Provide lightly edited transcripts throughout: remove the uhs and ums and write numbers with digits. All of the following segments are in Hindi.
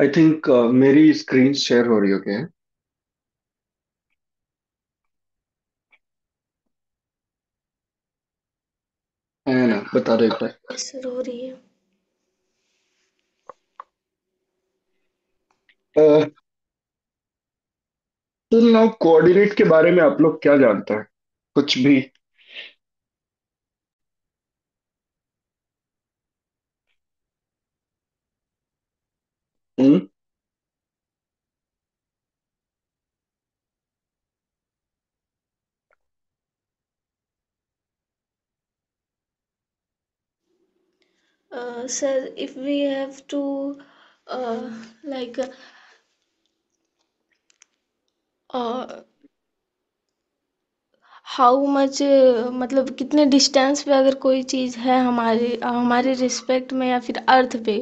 आई थिंक मेरी स्क्रीन शेयर हो रही है क्या? है ना, बता दो एक बार। असर हो रही है। तो नाउ कोऑर्डिनेट के बारे में आप लोग क्या जानते हैं? कुछ भी? हम्म। Sir, if we have to like uh, how much, मतलब कितने डिस्टेंस पे अगर कोई चीज़ है हमारे हमारे रिस्पेक्ट में या फिर अर्थ पे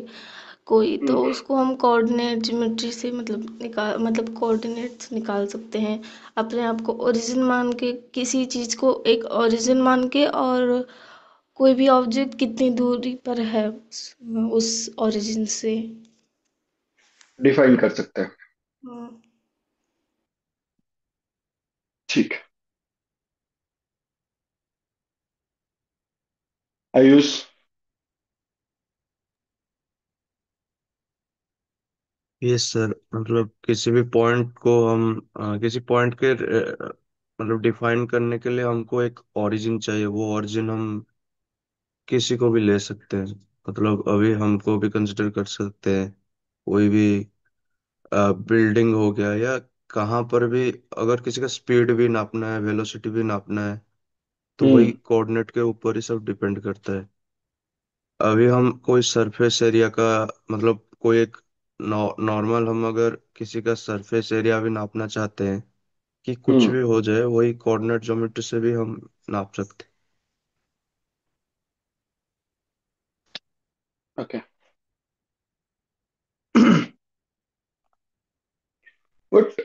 कोई, तो हम्म। उसको हम कोऑर्डिनेट ज्योमेट्री से मतलब कोऑर्डिनेट्स निकाल सकते हैं। अपने आप को ओरिजिन मान के, किसी चीज़ को एक ओरिजिन मान के, और कोई भी ऑब्जेक्ट कितनी दूरी पर है उस ओरिजिन से। डिफाइन कर सकते हैं। हाँ। ठीक है। आयुष। यस सर, मतलब किसी भी पॉइंट को हम किसी पॉइंट के मतलब डिफाइन करने के लिए हमको एक ओरिजिन चाहिए। वो ओरिजिन हम किसी को भी ले सकते हैं। मतलब अभी हमको भी कंसिडर कर सकते हैं, कोई भी बिल्डिंग हो गया या कहाँ पर भी। अगर किसी का स्पीड भी नापना है, वेलोसिटी भी नापना है, तो वही हम्म। कोऑर्डिनेट के ऊपर ही सब डिपेंड करता है। अभी हम कोई सरफेस एरिया का, मतलब कोई एक नॉर्मल, हम अगर किसी का सरफेस एरिया भी नापना चाहते हैं कि कुछ हम्म। भी हो जाए, वही कोऑर्डिनेट ज्योमेट्री से भी हम नाप सकते okay. But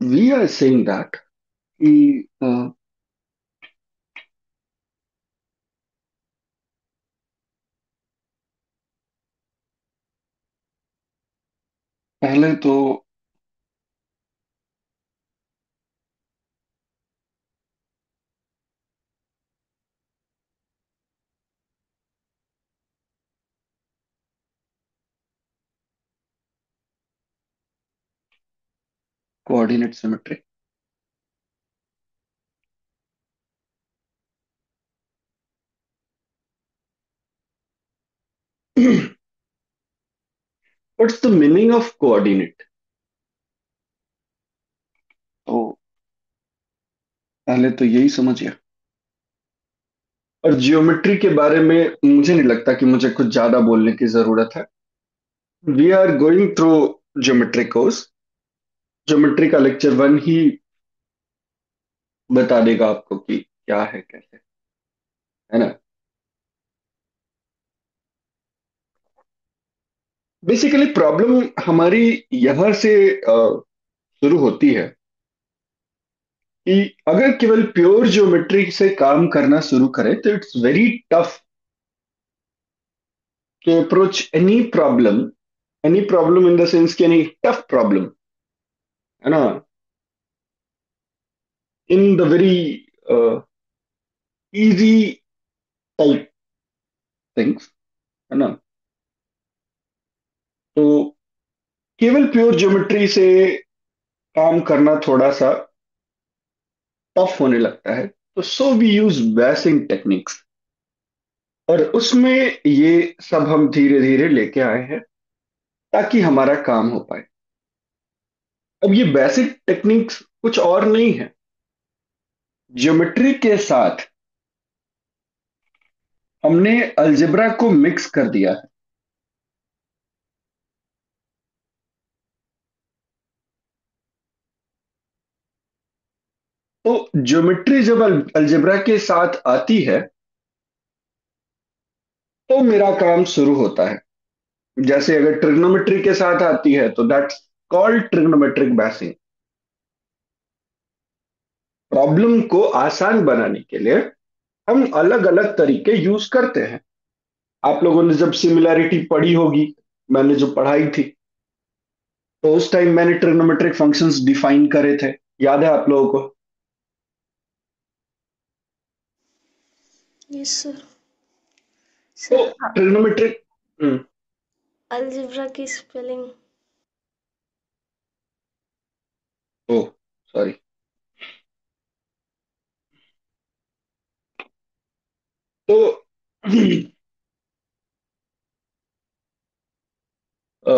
we are saying that कि पहले तो coordinate symmetry. What's the meaning of coordinate? तो पहले तो यही समझिए। और जियोमेट्री के बारे में मुझे नहीं लगता कि मुझे कुछ ज्यादा बोलने की जरूरत है। We are going through geometry course. Geometry का लेक्चर वन ही बता देगा आपको कि क्या है कैसे, है ना। बेसिकली प्रॉब्लम हमारी यहां से शुरू होती है कि अगर केवल प्योर ज्योमेट्री से काम करना शुरू करें तो it's very tough to approach any problem in the sense कि एनी टफ प्रॉब्लम, है ना, in the very easy type things, है ना। तो केवल प्योर ज्योमेट्री से काम करना थोड़ा सा टफ होने लगता है, तो so we use basic techniques. और उसमें ये सब हम धीरे धीरे लेके आए हैं ताकि हमारा काम हो पाए। अब ये बेसिक टेक्निक्स कुछ और नहीं है, ज्योमेट्री के साथ हमने अलजेब्रा को मिक्स कर दिया है। तो ज्योमेट्री जब अलजेब्रा के साथ आती है तो मेरा काम शुरू होता है। जैसे अगर ट्रिग्नोमेट्री के साथ आती है तो that's called trigonometric basin. Problem को आसान बनाने के लिए हम अलग अलग तरीके यूज करते हैं। आप लोगों ने जब सिमिलैरिटी पढ़ी होगी, मैंने जो पढ़ाई थी, तो उस टाइम मैंने ट्रिग्नोमेट्रिक फंक्शंस डिफाइन करे थे, याद है आप लोगों को? Yes sir. तो सर ट्रिग्नोमेट्रिक। अलजेब्रा की स्पेलिंग। ओ, सॉरी। तो अ,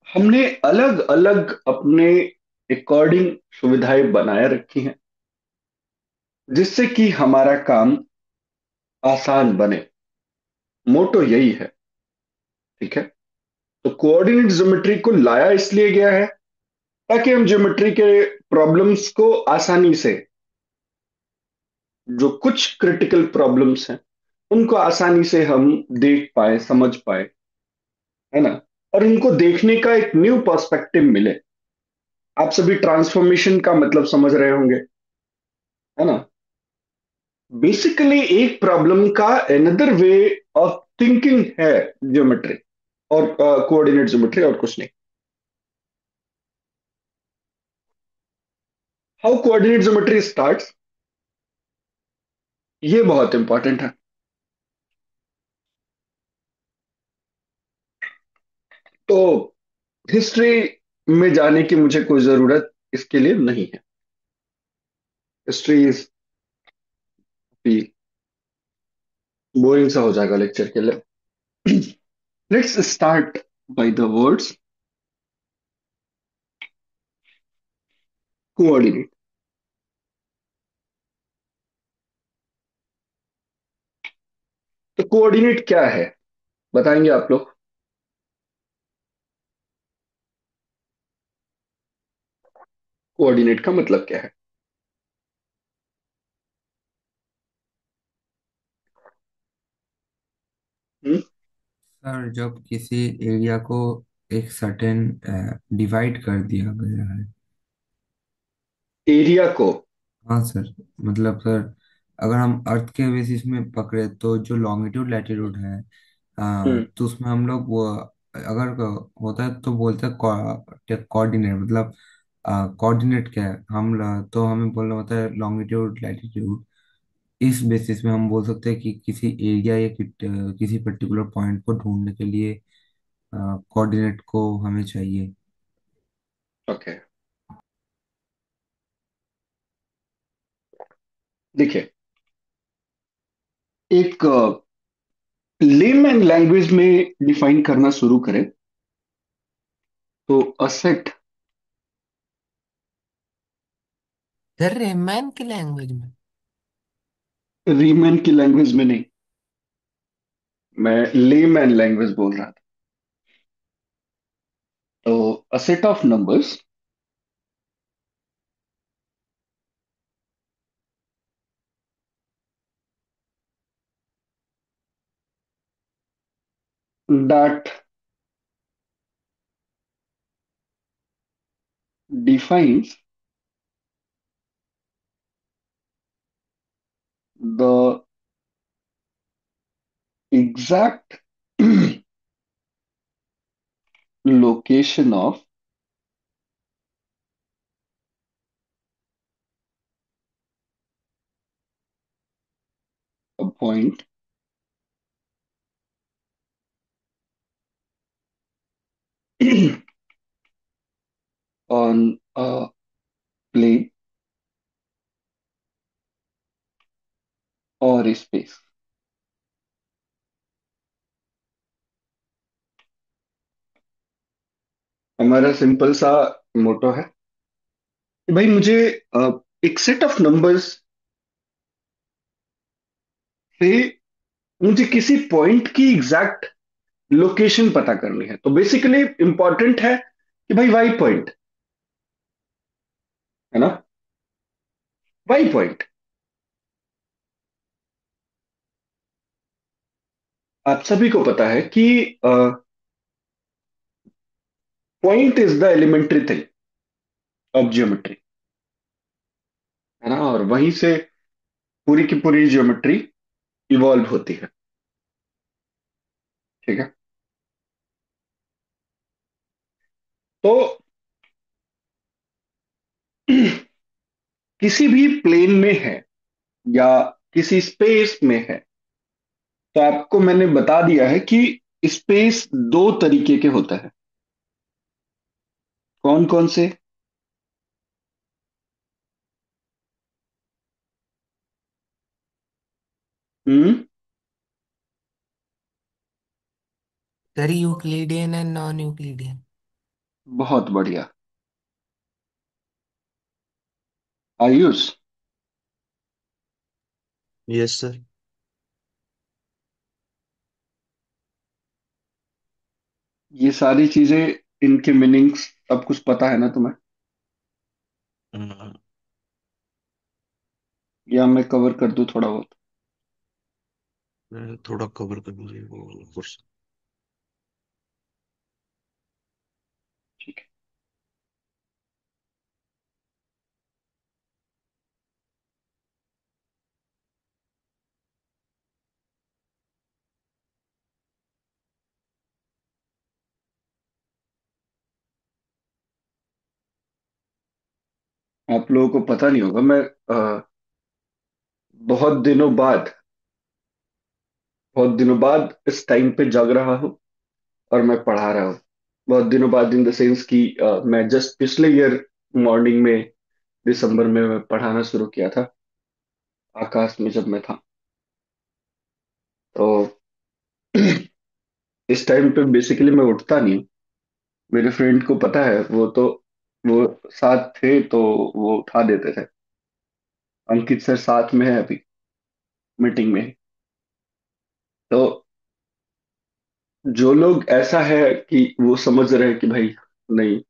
हमने अलग अलग अपने अकॉर्डिंग सुविधाएं बनाए रखी हैं, जिससे कि हमारा काम आसान बने। मोटो यही है। ठीक है। तो कोऑर्डिनेट ज्योमेट्री को लाया इसलिए गया है ताकि हम ज्योमेट्री के प्रॉब्लम्स को आसानी से, जो कुछ क्रिटिकल प्रॉब्लम्स हैं उनको आसानी से हम देख पाए, समझ पाए, है ना? और इनको देखने का एक न्यू पर्सपेक्टिव मिले। आप सभी ट्रांसफॉर्मेशन का मतलब समझ रहे होंगे, है ना? बेसिकली एक प्रॉब्लम का अनदर वे ऑफ थिंकिंग है ज्योमेट्री, और कोऑर्डिनेट ज्योमेट्री, और कुछ नहीं। हाउ कोऑर्डिनेट ज्योमेट्री स्टार्ट्स, ये बहुत इंपॉर्टेंट है। तो हिस्ट्री में जाने की मुझे कोई जरूरत इसके लिए नहीं है। हिस्ट्री इज बोरिंग सा हो जाएगा लेक्चर के लिए। Let's start by the words coordinate. तो कोऑर्डिनेट क्या है, बताएंगे आप लोग? कोऑर्डिनेट का मतलब क्या है? हम्म? सर, जब किसी एरिया को एक सर्टेन डिवाइड कर दिया गया है। एरिया को। हाँ सर। मतलब सर, अगर हम अर्थ के बेसिस में पकड़े तो जो लॉन्गिट्यूड लैटिट्यूड है, हम्म। तो उसमें हम लोग वो अगर होता है तो बोलते हैं कोऑर्डिनेट। मतलब कोऑर्डिनेट क्या है, तो हमें बोलना होता है लॉन्गिट्यूड लैटिट्यूड। इस बेसिस में हम बोल सकते हैं कि किसी एरिया या किसी पर्टिकुलर पॉइंट को ढूंढने के लिए कोऑर्डिनेट को हमें चाहिए। ओके, देखिए, एक लेमैन लैंग्वेज में डिफाइन करना शुरू करें तो असेट। सर रहमान की लैंग्वेज में। रीमैन की लैंग्वेज में नहीं, मैं लेमैन लैंग्वेज बोल रहा था। तो a set of numbers that defines the exact location of a point on a plane or space। हमारा सिंपल सा मोटो है कि भाई मुझे एक सेट ऑफ नंबर्स से मुझे किसी पॉइंट की एग्जैक्ट लोकेशन पता करनी है। तो बेसिकली इंपॉर्टेंट है कि भाई वाई पॉइंट, है ना? Y point. आप सभी को पता है कि point is the elementary thing of geometry, है ना? और वहीं से पूरी की पूरी ज्योमेट्री इवॉल्व होती है। ठीक है। तो किसी भी प्लेन में है या किसी स्पेस में है, तो आपको मैंने बता दिया है कि स्पेस दो तरीके के होता है। कौन कौन से? Hmm. Sir, Euclidean and non Euclidean. बहुत बढ़िया। Ayush, yes sir. ये सारी चीजें, इनके मीनिंग्स सब कुछ पता है ना तुम्हें, या मैं कवर कर दूं थोड़ा बहुत? मैं थोड़ा कवर कर दीजिए वो क्वेश्चन। ठीक है। आप लोगों को पता नहीं होगा, मैं बहुत दिनों बाद, बहुत दिनों बाद इस टाइम पे जग रहा हूँ और मैं पढ़ा रहा हूँ। बहुत दिनों बाद इन द सेंस कि मैं जस्ट पिछले ईयर मॉर्निंग में, दिसंबर में मैं पढ़ाना शुरू किया था, आकाश में जब मैं था। तो इस टाइम पे बेसिकली मैं उठता नहीं। मेरे फ्रेंड को पता है, वो साथ थे तो वो उठा देते थे। अंकित सर साथ में है अभी, मीटिंग में। तो जो लोग ऐसा है कि वो समझ रहे हैं कि भाई नहीं,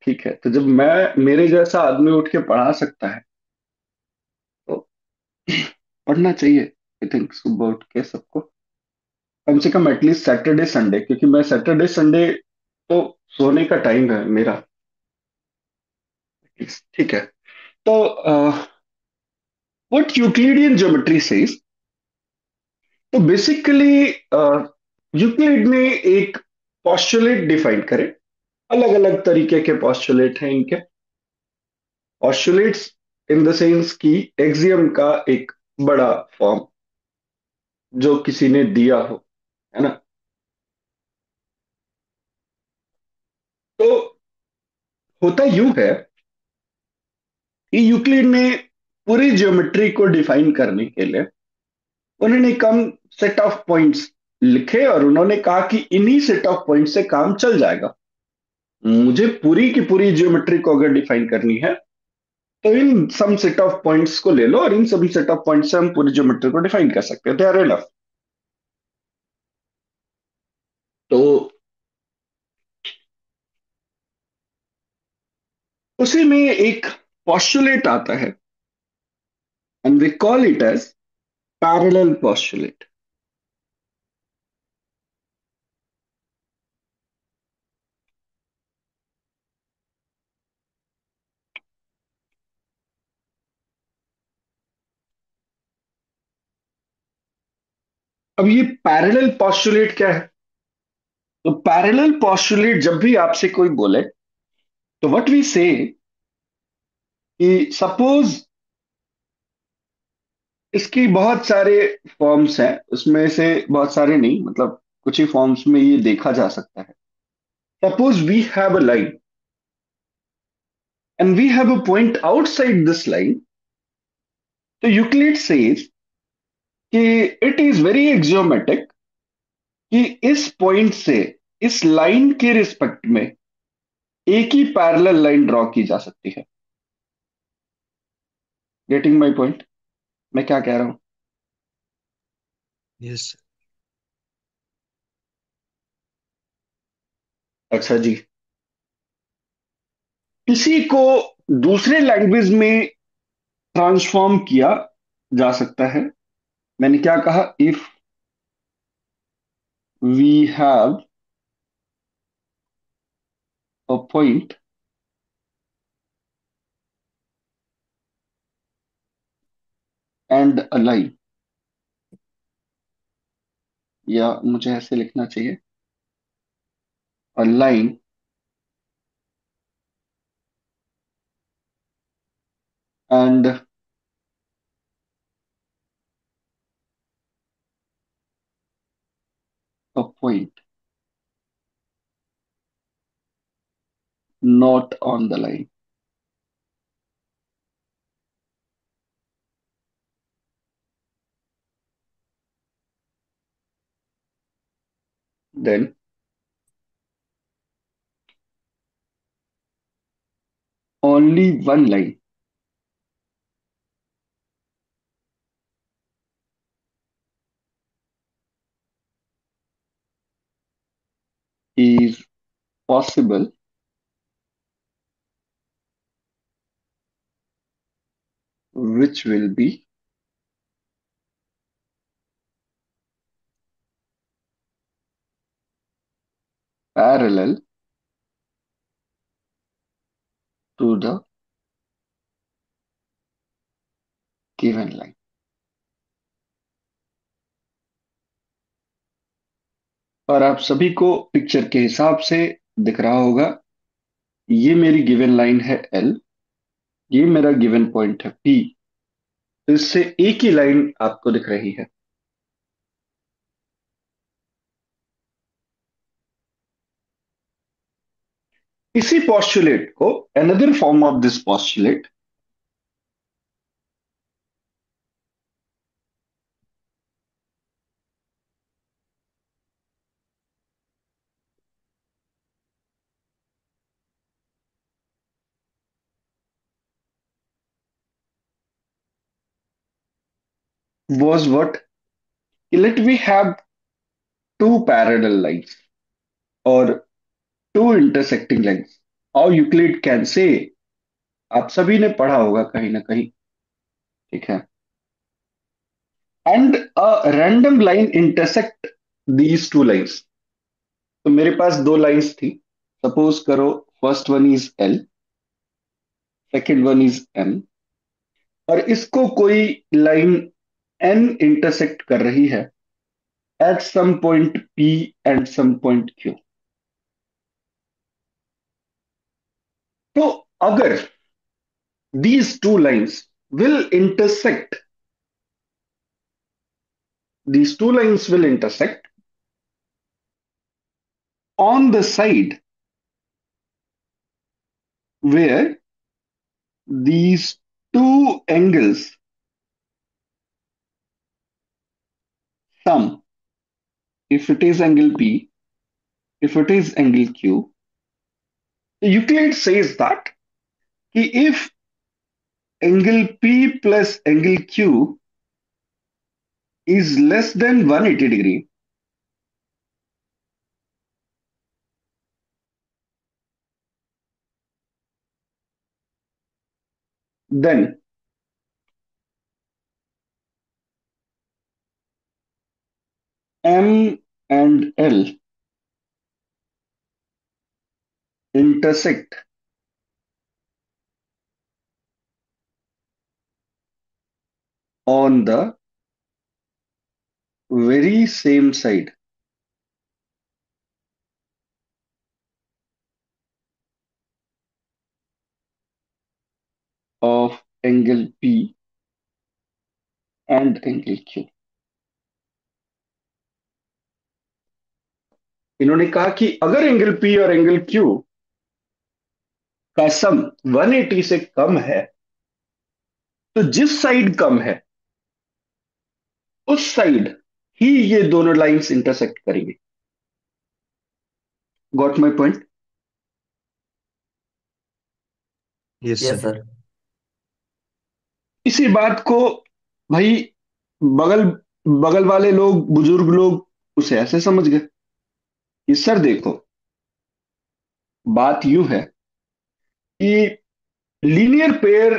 ठीक है, तो जब मैं, मेरे जैसा आदमी उठ के पढ़ा सकता है, तो पढ़ना चाहिए। आई थिंक सुबह उठ के सबको, कम से कम एटलीस्ट सैटरडे संडे, क्योंकि मैं सैटरडे संडे तो सोने का टाइम है मेरा। ठीक है। तो व्हाट यूक्लिडियन ज्योमेट्री सेज, तो बेसिकली यूक्लिड ने एक पॉस्टुलेट डिफाइन करे। अलग अलग तरीके के पॉस्टुलेट हैं इनके। पॉस्टुलेट्स इन द सेंस की एक्सियम का एक बड़ा फॉर्म जो किसी ने दिया हो, है ना। तो होता यूं है कि यूक्लिड ने पूरी ज्योमेट्री को डिफाइन करने के लिए उन्होंने कम सेट ऑफ पॉइंट्स लिखे और उन्होंने कहा कि इन्हीं सेट ऑफ पॉइंट से काम चल जाएगा। मुझे पूरी की पूरी ज्योमेट्री को अगर डिफाइन करनी है, तो इन सम सेट ऑफ पॉइंट्स को ले लो और इन सभी सेट ऑफ पॉइंट्स से हम पूरी ज्योमेट्री को डिफाइन कर सकते हैं। They are enough. तो उसी में एक पॉस्टुलेट आता है, and we call it as parallel postulate. अब ये पैरेलल पॉस्टुलेट क्या है? तो पैरेलल पॉस्टुलेट जब भी आपसे कोई बोले, तो व्हाट वी से कि सपोज इसकी बहुत सारे फॉर्म्स हैं, उसमें से बहुत सारे नहीं, मतलब कुछ ही फॉर्म्स में ये देखा जा सकता है। Suppose we have a line and we have a point outside this line, तो यूक्लिड सेज कि इट इज वेरी एक्सियोमेटिक कि इस पॉइंट से इस लाइन के रिस्पेक्ट में एक ही पैरेलल लाइन ड्रॉ की जा सकती है। गेटिंग माई पॉइंट, मैं क्या कह रहा हूं? यस। अच्छा जी। किसी को दूसरे लैंग्वेज में ट्रांसफॉर्म किया जा सकता है। मैंने क्या कहा? If we have a point and a line, या मुझे ऐसे लिखना चाहिए, a line and a point not on the line. Then only one line is possible which will be parallel to the given line. और आप सभी को पिक्चर के हिसाब से दिख रहा होगा, ये मेरी गिवन लाइन है एल, ये मेरा गिवन पॉइंट है पी। तो इससे एक ही लाइन आपको दिख रही है। इसी पॉस्टुलेट को, another form of this postulate, was what? Let me have two parallel lines or two intersecting lines. How Euclid can say, आप सभी ने पढ़ा होगा कहीं ना कहीं, ठीक है। And a random line intersect these two lines. तो मेरे पास दो लाइंस थी, सपोज करो first one is L, second one is M, और इसको कोई लाइन एन इंटरसेक्ट कर रही है at some point P and some point Q. तो अगर these two lines will intersect, these two lines will intersect on the side where these two angles sum. If it is angle P, if it is angle Q, Euclid says that if angle P plus angle Q is less than 180 degree, then M and L intersect on the very same side of angle P and angle Q. इन्होंने कहा कि अगर एंगल P और एंगल Q का सम 180 से कम है, तो जिस साइड कम है उस साइड ही ये दोनों लाइंस इंटरसेक्ट करेंगे। Got my point? Yes yes sir. Sir. इसी बात को भाई बगल बगल वाले लोग, बुजुर्ग लोग उसे ऐसे समझ गए कि सर देखो, बात यूं है कि linear pair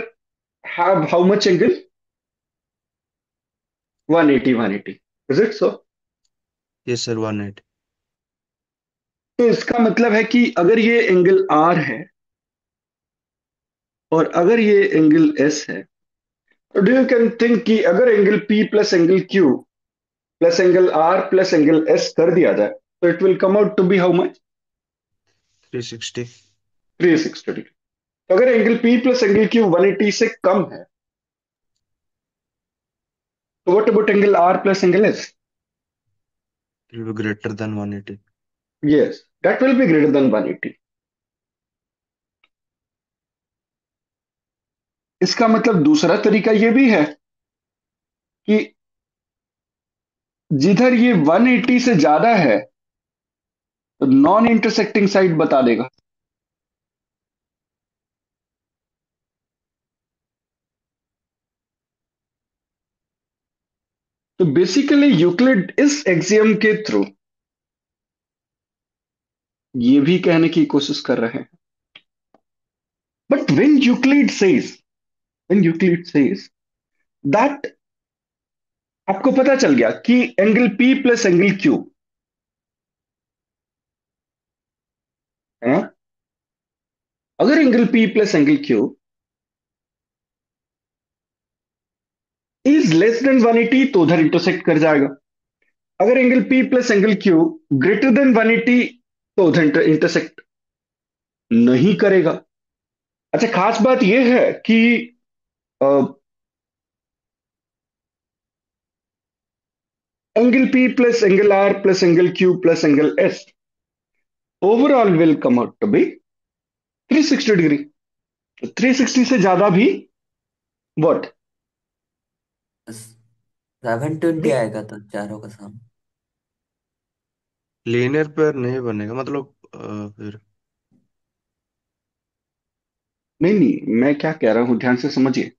have how much angle? 180 180, is it so? Yes sir, 180। तो इसका मतलब है कि अगर ये एंगल आर है और अगर ये एंगल एस है, तो डू यू कैन थिंक कि अगर angle P plus angle Q plus angle R plus angle S कर दिया जाए, तो it will come out to be how much? 360। 360 degree. तो अगर angle P plus angle Q 180 से कम है, तो what about angle R plus angle S? It will be greater than 180। Yes, that will be greater than 180। इसका मतलब दूसरा तरीका ये भी है कि जिधर ये 180 से ज्यादा है तो नॉन इंटरसेक्टिंग साइड बता देगा। तो बेसिकली यूक्लिड इस एक्सियम के थ्रू ये भी कहने की कोशिश कर रहे हैं, but when Euclid says that आपको पता चल गया कि angle P plus angle Q है ना, अगर angle P plus angle Q is less than 180 तो उधर इंटरसेक्ट कर जाएगा। अगर angle P plus angle Q greater than 180 तो उधर इंटरसेक्ट नहीं करेगा। अच्छा, खास बात यह है कि angle P plus angle R plus angle Q plus angle S overall will come out to be 360 degree. 360 से ज्यादा भी व्हाट? 720 आएगा तो चारों का सम। लीनियर पेयर नहीं बनेगा मतलब फिर। नहीं नहीं, मैं क्या कह रहा हूं ध्यान से समझिए।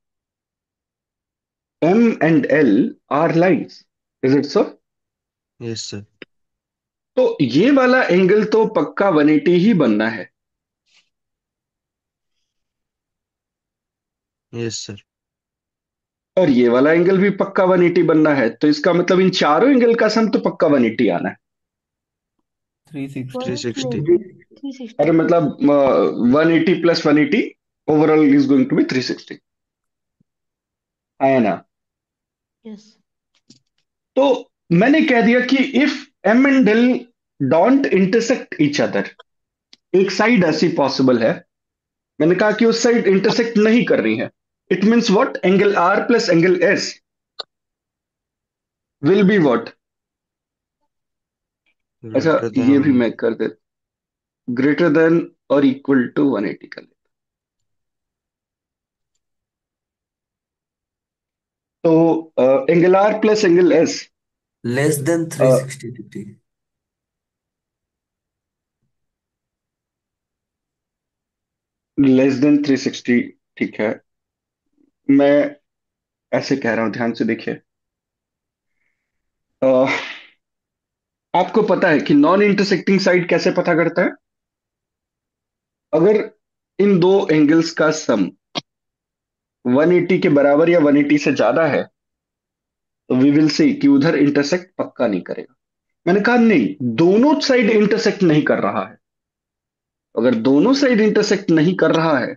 M and L are lines, is it so? Yes sir. तो ये वाला एंगल तो पक्का 180 ही बनना है। Yes sir. और ये वाला एंगल भी पक्का 180 बनना है, तो इसका मतलब इन चारों एंगल का सम तो पक्का 180 आना है। 360। 360। थ्री अरे सिक्सटी मतलब 180 plus 180 overall is going to be 360, है ना? यस। तो मैंने कह दिया कि if M and L don't intersect each other, एक साइड ऐसी पॉसिबल है, मैंने कहा कि उस साइड इंटरसेक्ट नहीं कर रही है, it means what? Angle R plus angle S will be what? अच्छा, ग्रेटर देन ये भी 180। मैं कर दे, ग्रेटर देन और इक्वल टू 180 कर ले। तो angle R plus angle S less than 360 degree. Less than 360, ठीक है। मैं ऐसे कह रहा हूं, ध्यान से देखिए। अ, आपको पता है कि नॉन इंटरसेक्टिंग साइड कैसे पता करता है? अगर इन दो एंगल्स का सम 180 के बराबर या 180 से ज्यादा है तो वी विल सी कि उधर इंटरसेक्ट पक्का नहीं करेगा। मैंने कहा नहीं, दोनों साइड इंटरसेक्ट नहीं कर रहा है। अगर दोनों साइड इंटरसेक्ट नहीं कर रहा है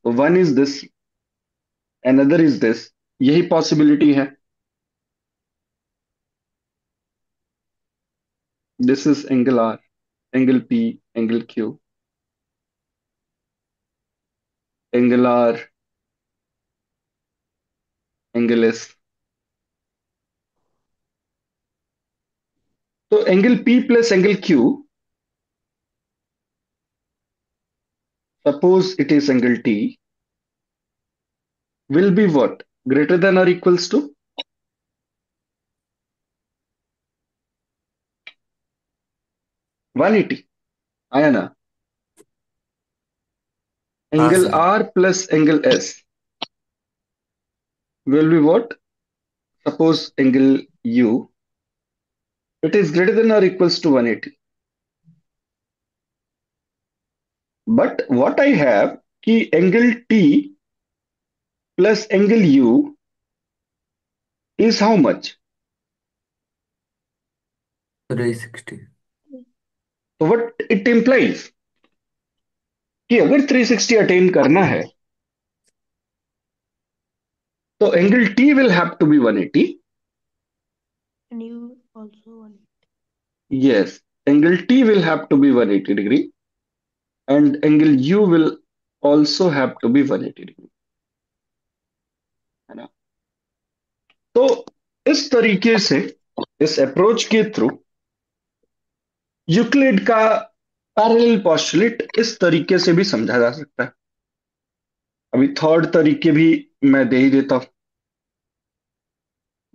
तो one is this, another is this, यही पॉसिबिलिटी है। This is angle R, angle P, angle Q, angle R, angle S. तो angle P plus angle Q, suppose it is angle T, will be what? Greater than और इक्वल्स टू 180, आया ना? हाँ angle sir. R plus angle S will be what? Suppose angle U, it is greater than or equals to 180. But what I have कि angle T plus angle U is how much? 360। तो what it implies कि अगर 360 अटेन करना है तो angle T will have to be 180. And you also one. Yes, angle T will have to be 180 degree. and angle U will also have to be 180 degree, है ना? तो इस तरीके से, इस अप्रोच के थ्रू यूक्लिड का पैरेलल पोस्टुलेट इस तरीके से भी समझा जा सकता है। अभी थर्ड तरीके भी मैं दे ही देता हूं।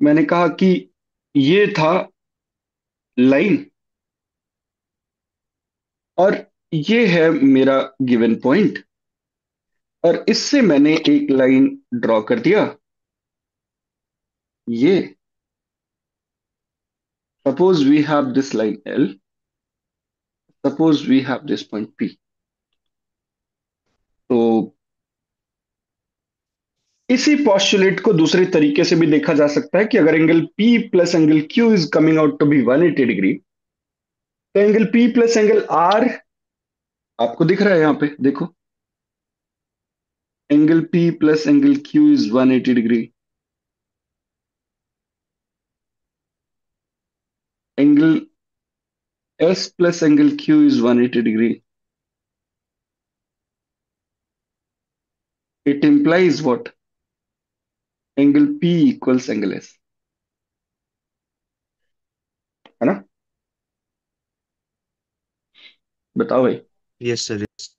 मैंने कहा कि ये था लाइन, और ये है मेरा गिवन पॉइंट, और इससे मैंने एक लाइन ड्रॉ कर दिया। ये suppose we have this line L, suppose we have this point P. तो इसी पॉस्टुलेट को दूसरे तरीके से भी देखा जा सकता है कि अगर angle P plus angle Q is coming out to be 180 degree, तो angle P plus angle R आपको दिख रहा है यहां पे, देखो, angle P plus angle Q is 180 degree, angle S plus angle Q is 180 degree. It implies what? Angle P equals angle S, है ना? बताओ भाई, यस सर, यस।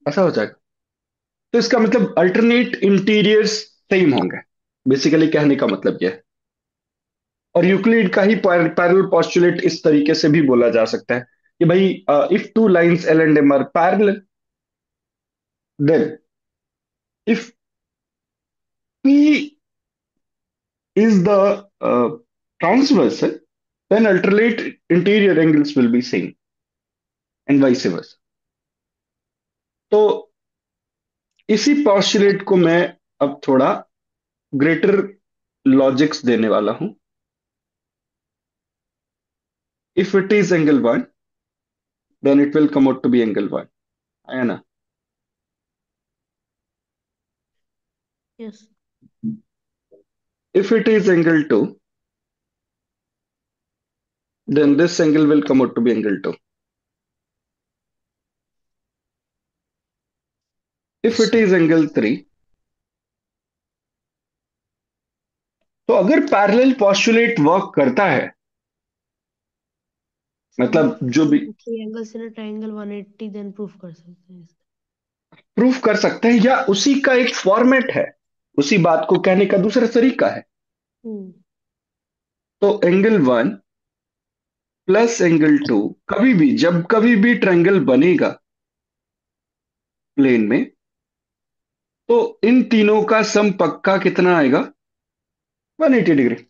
ऐसा हो जाएगा? तो इसका मतलब अल्टरनेट इंटीरियर्स सेम होंगे, बेसिकली कहने का मतलब यह है। और यूक्लिड का ही पैरेलल पोस्टुलेट इस तरीके से भी बोला जा सकता है कि भाई, if two lines L and M are parallel, then if P is the transversal, then alternate interior angles will be same and vice versa. तो इसी पोस्टुलेट को मैं अब थोड़ा ग्रेटर लॉजिक्स देने वाला हूं। If it is angle 1, then it will come out to be angle 1, है ना? Yes. If it is angle 2, then this angle will come out to be angle 2. If yes it sir. is angle 3, तो अगर पैरेलल पोस्टुलेट वर्क करता है, सर मतलब हम जो भी ट्रायंगल से ना ट्रायंगल 180 देन प्रूफ कर सकते हैं। प्रूफ कर सकते हैं, या उसी का एक फॉर्मेट है, उसी बात को कहने का दूसरा तरीका है। हम्म। तो एंगल 1 प्लस एंगल 2, कभी भी जब कभी भी ट्रायंगल बनेगा प्लेन में, तो इन तीनों का सम पक्का कितना आएगा? 180 डिग्री।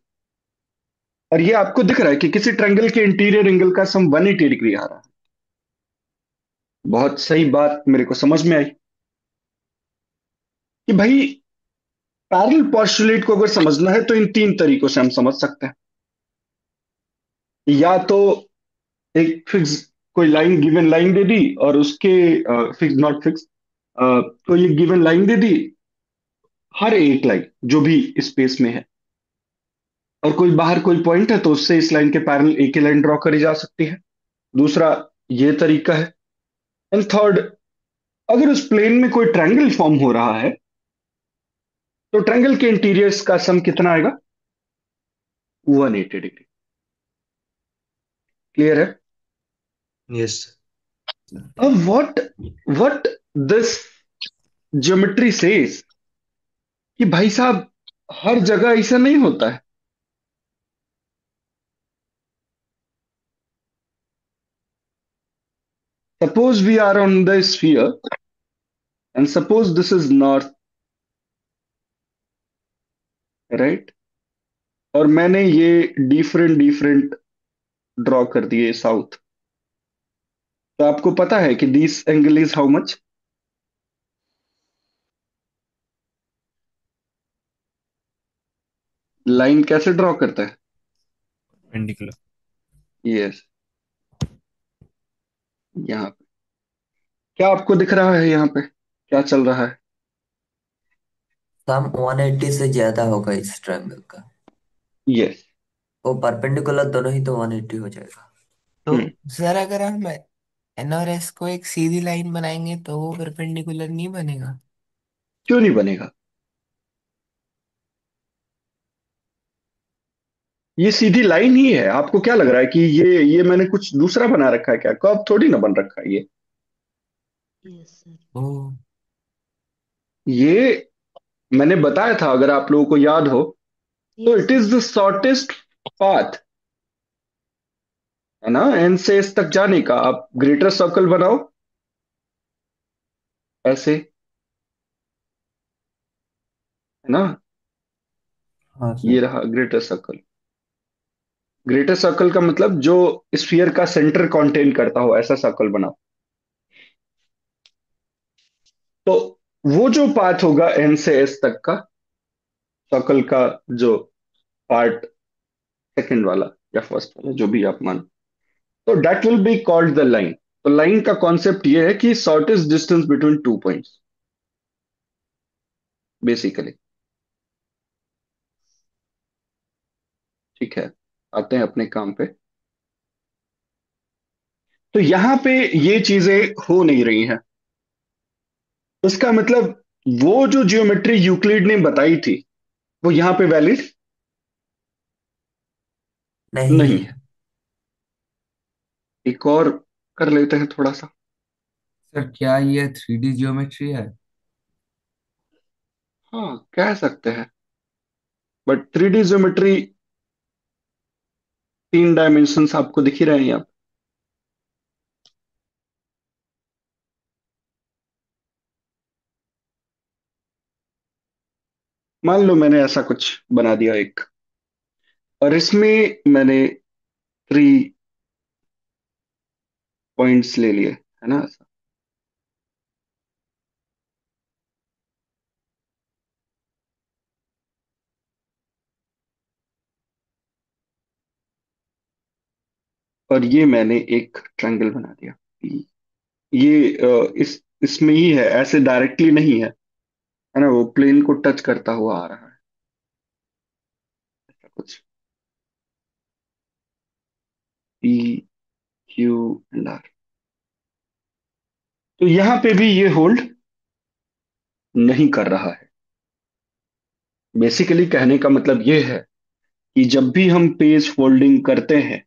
और ये आपको दिख रहा है कि किसी ट्रायंगल के इंटीरियर एंगल का सम 180 डिग्री आ रहा है। बहुत सही बात मेरे को समझ में आई कि भाई, पैरेलल पोस्टुलेट को अगर समझना है तो इन तीन तरीकों से हम समझ सकते हैं। या तो एक फिक्स कोई लाइन, गिवन लाइन दे दी, और उसके फिक्स नॉट फिक्स, कोई एक गिवन लाइन दे दी, हर एक लाइन जो भी स्पेस में है, और कोई बाहर कोई पॉइंट है तो उससे इस लाइन के पैरेलल एक ही लाइन ड्रॉ करी जा सकती है। दूसरा ये तरीका है। एंड थर्ड, अगर उस प्लेन में कोई ट्रायंगल फॉर्म हो रहा है, तो ट्रायंगल के इंटीरियर्स का सम कितना आएगा? 180 डिग्री। क्लियर है? यस। अब व्हाट दिस ज्योमेट्री सेज, कि भाई साहब, हर जगह ऐसा नहीं होता है। Suppose we are on the sphere, and suppose this is north, right? और मैंने ये डिफरेंट डिफरेंट ड्रॉ कर दिए साउथ। तो आपको पता है कि this angle is how much? Line कैसे ड्रॉ करता है? परपेंडिकुलर। यस, यहाँ पे क्या आपको दिख रहा है? यहाँ पे क्या चल रहा है? सम 180 से ज्यादा होगा इस ट्रायंगल का। यस। वो परपेंडिकुलर दोनों ही तो 180 हो जाएगा। तो हम्म। सर अगर हम एन और एस को एक सीधी लाइन बनाएंगे तो वो परपेंडिकुलर नहीं बनेगा। क्यों नहीं बनेगा? ये सीधी लाइन ही है। आपको क्या लग रहा है कि ये मैंने कुछ दूसरा बना रखा है क्या? कर्व थोड़ी ना बन रखा है ये। Yes sir. ओ। ये मैंने बताया था, अगर आप लोगों को याद हो, तो yes it sir. Is the shortest path, है ना, एन से एस तक जाने का। आप ग्रेटर सर्कल बनाओ ऐसे, है ना। हाँ ये सर। रहा ग्रेटर सर्कल। ग्रेटर सर्कल का मतलब जो स्फीयर का सेंटर कंटेन करता हो, ऐसा सर्कल बनाओ। तो वो जो पाथ होगा एन से एस तक का सर्कल का, जो पार्ट, सेकंड वाला या फर्स्ट वाला, जो भी आप मान, तो that will be called the line. तो लाइन का कॉन्सेप्ट ये है कि shortest distance between two points, basically. ठीक है, आते हैं अपने काम पे। तो यहां पे ये चीजें हो नहीं रही हैं। उसका मतलब वो जो जियोमेट्री यूक्लिड ने बताई थी, वो यहां पे वैलिड नहीं नहीं। है। एक और कर लेते हैं थोड़ा सा। सर क्या ये 3D ज्योमेट्री है? हाँ, कह सकते हैं, बट थ्री डी ज्योमेट्री, तीन डायमेंशंस आपको दिख ही रहे हैं यहाँ पे। मान लो मैंने ऐसा कुछ बना दिया एक, और इसमें मैंने थ्री पॉइंट्स ले लिए, है ना। और ये मैंने एक ट्रायंगल बना दिया। ये इस इसमें ही है, ऐसे डायरेक्टली नहीं है ना, वो प्लेन को टच करता हुआ आ रहा है, ऐसा कुछ। P, Q and R. तो यहां पे भी ये होल्ड नहीं कर रहा है। बेसिकली कहने का मतलब ये है कि जब भी हम पेज फोल्डिंग करते हैं,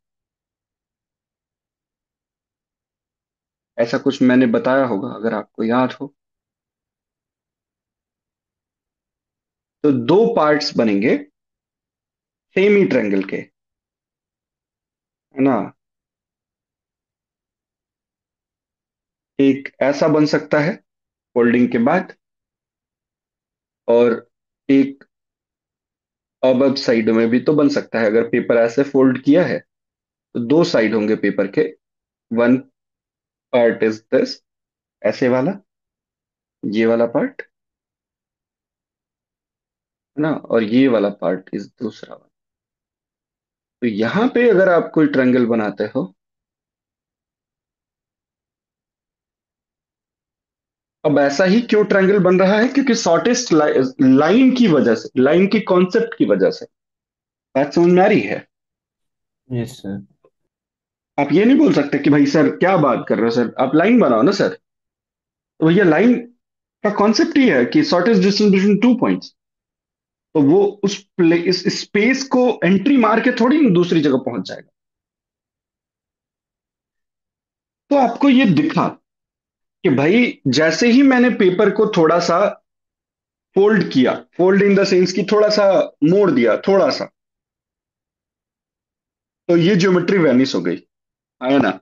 ऐसा कुछ मैंने बताया होगा अगर आपको याद हो, तो दो पार्ट्स बनेंगे सेमी ट्रायंगल के, है ना। एक ऐसा बन सकता है फोल्डिंग के बाद, और एक अब साइड में भी तो बन सकता है। अगर पेपर ऐसे फोल्ड किया है, तो दो साइड होंगे पेपर के। वन पार्ट इज दिस, ऐसे वाला, ये वाला पार्ट, है ना, और ये वाला पार्ट इज दूसरा वाला। तो यहां पे अगर आप कोई ट्रायंगल बनाते हो, अब ऐसा ही क्यों ट्रायंगल बन रहा है? क्योंकि शॉर्टेस्ट लाइन की वजह से, लाइन की कॉन्सेप्ट की वजह से। बात समझ में आ रही है? Yes sir. आप ये नहीं बोल सकते कि भाई सर क्या बात कर रहे हो सर, आप लाइन बनाओ ना सर। तो भैया लाइन का कॉन्सेप्ट ही है कि shortest distance between two points. तो वो इस स्पेस को एंट्री मार के थोड़ी ना दूसरी जगह पहुंच जाएगा। तो आपको ये दिखा कि भाई जैसे ही मैंने पेपर को थोड़ा सा फोल्ड किया, फोल्ड इन द सेंस कि थोड़ा सा मोड़ दिया थोड़ा सा, तो ये ज्योमेट्री वैनिश हो गई, है ना।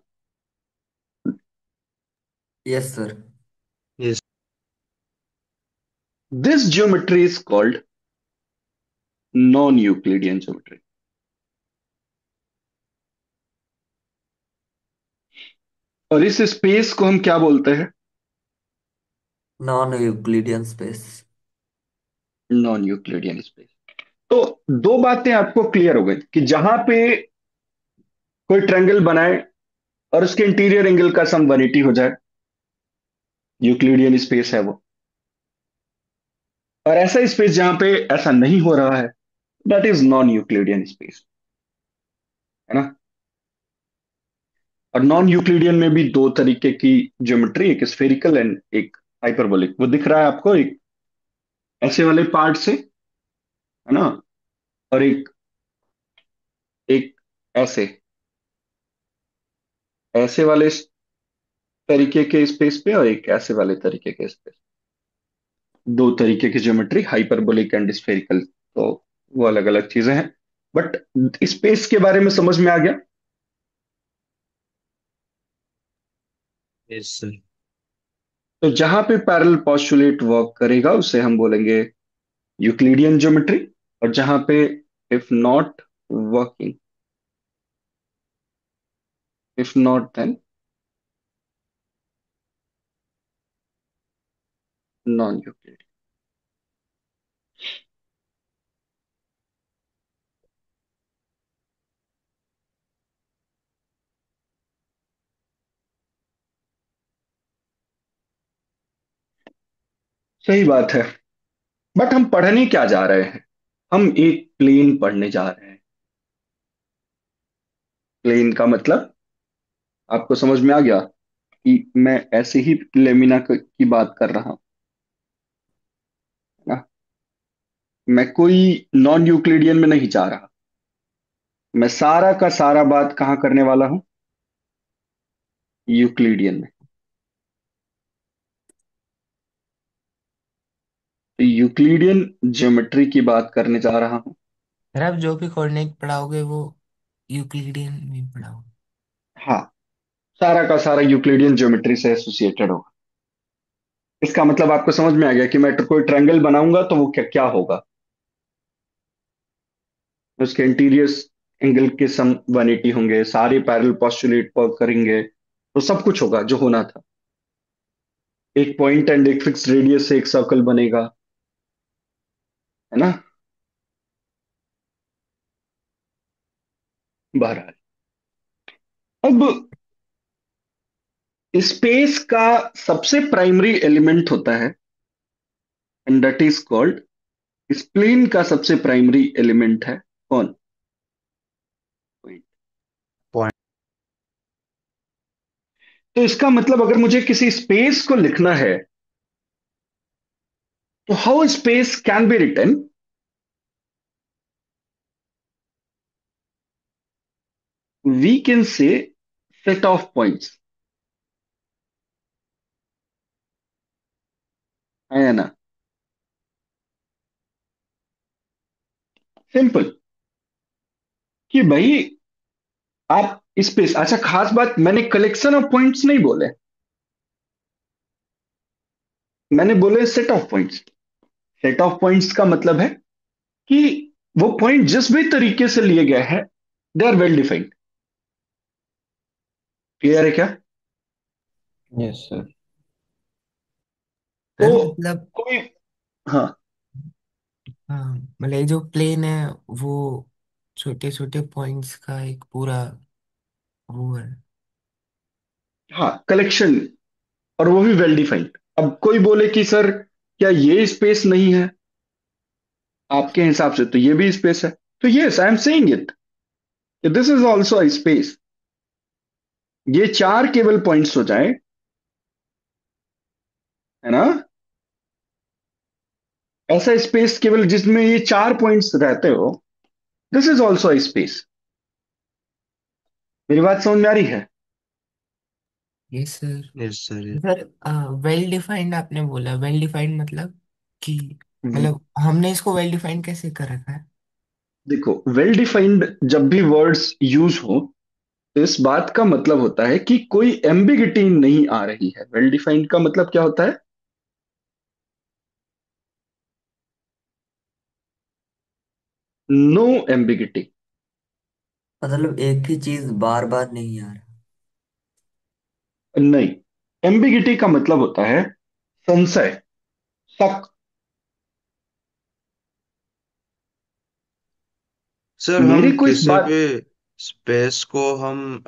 Yes sir. Yes. This geometry is called non Euclidean geometry. और इस स्पेस को हम क्या बोलते हैं? Non Euclidean space. Non Euclidean space. तो दो बातें आपको क्लियर हो गई कि जहां पे कोई ट्रायंगल बनाए और उसके इंटीरियर एंगल का सम 180 हो जाए, यूक्लिडियन स्पेस है वो। और ऐसा स्पेस जहां पे ऐसा नहीं हो रहा है, that is non Euclidean space, है ना। और नॉन यूक्लिडियन में भी दो तरीके की ज्योमेट्री, एक स्फेरिकल एंड एक हाइपरबोलिक। वो दिख रहा है आपको, एक ऐसे वाले पार्ट से, है ना, और एक एक ऐसे ऐसे वाले तरीके के स्पेस पे, और एक ऐसे वाले तरीके के स्पेस। दो तरीके की ज्योमेट्री, हाइपरबोलिक एंड स्फेरिकल। तो वो अलग अलग चीजें हैं, बट स्पेस के बारे में समझ में आ गया। Yes sir. तो जहां पे पैरेलल पोस्टुलेट वर्क करेगा उसे हम बोलेंगे यूक्लिडियन ज्योमेट्री, और जहां पे if not working, if not then non Euclidean. सही बात है। बट हम पढ़ने क्या जा रहे हैं? हम एक प्लेन पढ़ने जा रहे हैं। प्लेन का मतलब आपको समझ में आ गया कि मैं ऐसे ही लेमिना की बात कर रहा हूं ना। मैं कोई नॉन यूक्लिडियन में नहीं जा रहा। मैं सारा का सारा बात कहाँ करने वाला हूँ? यूक्लिडियन में। तो यूक्लिडियन ज्योमेट्री की बात करने जा रहा हूँ। सर आप जो भी कोऑर्डिनेट पढ़ाओगे वो यूक्लिडियन में पढ़ाओगे। हाँ, सारा का सारा यूक्लिडियन ज्योमेट्री से एसोसिएटेड होगा। इसका मतलब आपको समझ में आ गया कि मैं कोई ट्रायंगल बनाऊंगा तो वो क्या क्या होगा। उसके इंटीरियर एंगल के सम 180 होंगे, सारे पैरेलल पोस्टुलेट वर्क करेंगे, तो सब कुछ होगा जो होना था। एक पॉइंट एंड एक फिक्स रेडियस से एक सर्कल बनेगा, है ना। बहरहाल, अब स्पेस का सबसे प्राइमरी एलिमेंट होता है, and that is called, spleen का सबसे प्राइमरी एलिमेंट है कौन? Point। पॉइंट। तो इसका मतलब अगर मुझे किसी स्पेस को लिखना है, तो how space can be written? We can say set of points, है या ना? सिंपल, कि भाई आप स्पेस, अच्छा खास बात, मैंने कलेक्शन ऑफ पॉइंट्स नहीं बोले, मैंने बोले set of points. Set of points का मतलब है कि वो पॉइंट जिस भी तरीके से लिए गए हैं, they are well defined. Clear है क्या? Yes sir. तो सर मतलब कोई, हाँ हाँ मतलब ये जो प्लेन है वो छोटे छोटे पॉइंट्स का एक पूरा वो है। हाँ, कलेक्शन, और वो भी वेल डिफाइंड। अब कोई बोले कि सर क्या ये स्पेस नहीं है? आपके हिसाब से तो ये भी स्पेस है। तो yes, I am saying it, this is also a space. ये चार केवल पॉइंट्स हो जाए, है ना, ऐसा स्पेस केवल जिसमें ये चार पॉइंट्स रहते हो, this is also a space. मेरी बात समझ में आ रही है? ये sir. Yes sir. Sir well defined आपने बोला, वेल डिफाइंड मतलब कि हम्म। मतलब हमने इसको वेल डिफाइंड कैसे कर रखा है। देखो, वेल डिफाइंड जब भी वर्ड्स यूज हो, तो इस बात का मतलब होता है कि कोई एम्बिगिटी नहीं आ रही है। वेल डिफाइंड का मतलब क्या होता है? No ambiguity. मतलब एक ही चीज बार बार नहीं आ रहा। नहीं, एम्बिगिटी का मतलब होता है संशय, शक। सर मेरे हम को इस किसी बात, भी स्पेस को हम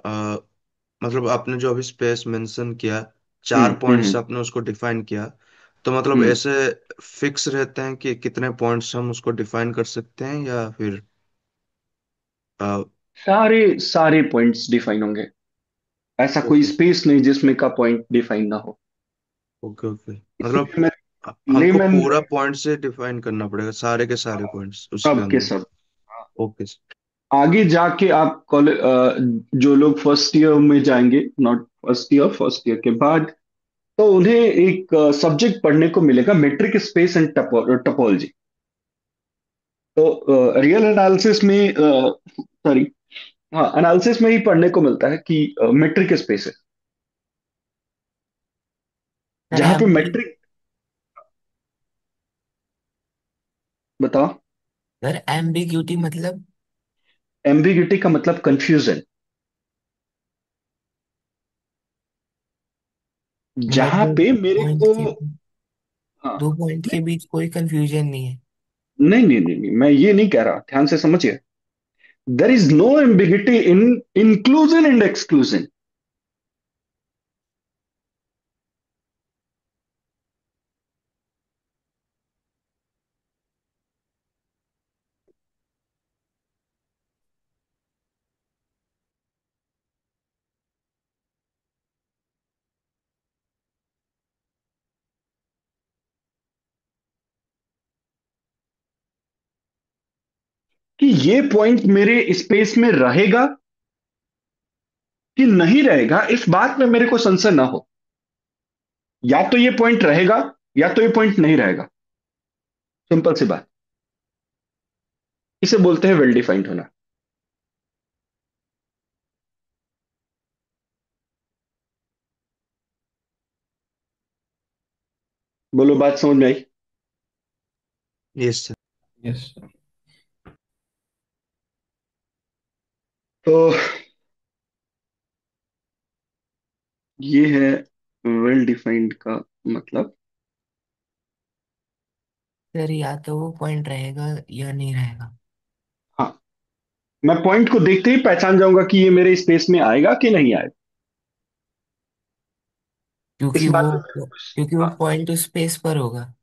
मतलब आपने जो अभी स्पेस मेंशन किया, चार पॉइंट्स हम्म आपने उसको डिफाइन किया, तो मतलब हम्म, ऐसे फिक्स रहते हैं कि कितने पॉइंट्स हम उसको डिफाइन कर सकते हैं, या फिर सारे सारे पॉइंट्स डिफाइन होंगे। ऐसा कोई ओके स्पेस नहीं जिसमें का पॉइंट डिफाइन ना हो। ओके ओके मतलब इसलिए मैं हमको लेमन पूरा पॉइंट से डिफाइन करना पड़ेगा, सारे के सारे पॉइंट्स उसके सब के अंदर। सब। Okay sir. आगे जाके आप कॉलेज, जो लोग फर्स्ट ईयर में जाएंगे, नॉट फर्स्ट ईयर के बाद, तो उन्हें एक सब्जेक्ट पढ़ने को मिलेगा, मेट्रिक स्पेस एंड टपोलॉजी। तो रियल एनालिसिस में, सॉरी, हाँ, एनालिसिस में ही पढ़ने को मिलता है कि मेट्रिक स्पेस है, सर जहां पे एम्बी मेट्रिक। बताओ। सर एम्बिग्यूटी मतलब? एम्बिगिटी का मतलब कंफ्यूजन। मतलब जहां दो पे मेरे पॉइंट को, के हाँ, दो पॉइंट के बीच कोई कंफ्यूजन नहीं है। नहीं नहीं नहीं नहीं, मैं ये नहीं कह रहा, ध्यान से समझिए। There is no ambiguity in inclusion and exclusion. कि ये पॉइंट मेरे स्पेस में रहेगा कि नहीं रहेगा, इस बात में मेरे को संशय ना हो। या तो ये पॉइंट रहेगा, या तो ये पॉइंट नहीं रहेगा। सिंपल सी बात। इसे बोलते हैं वेल डिफाइंड होना। बोलो, बात समझ में आई? Yes sir. यस। तो ये है वेल डिफाइंड का मतलब। सर या तो वो पॉइंट रहेगा या नहीं रहेगा। हाँ, मैं पॉइंट को देखते ही पहचान जाऊंगा कि ये मेरे स्पेस में आएगा कि नहीं आएगा। इस क्योंकि बात वो में मेरे को, क्योंकि वो हाँ, पॉइंट उस स्पेस पर होगा।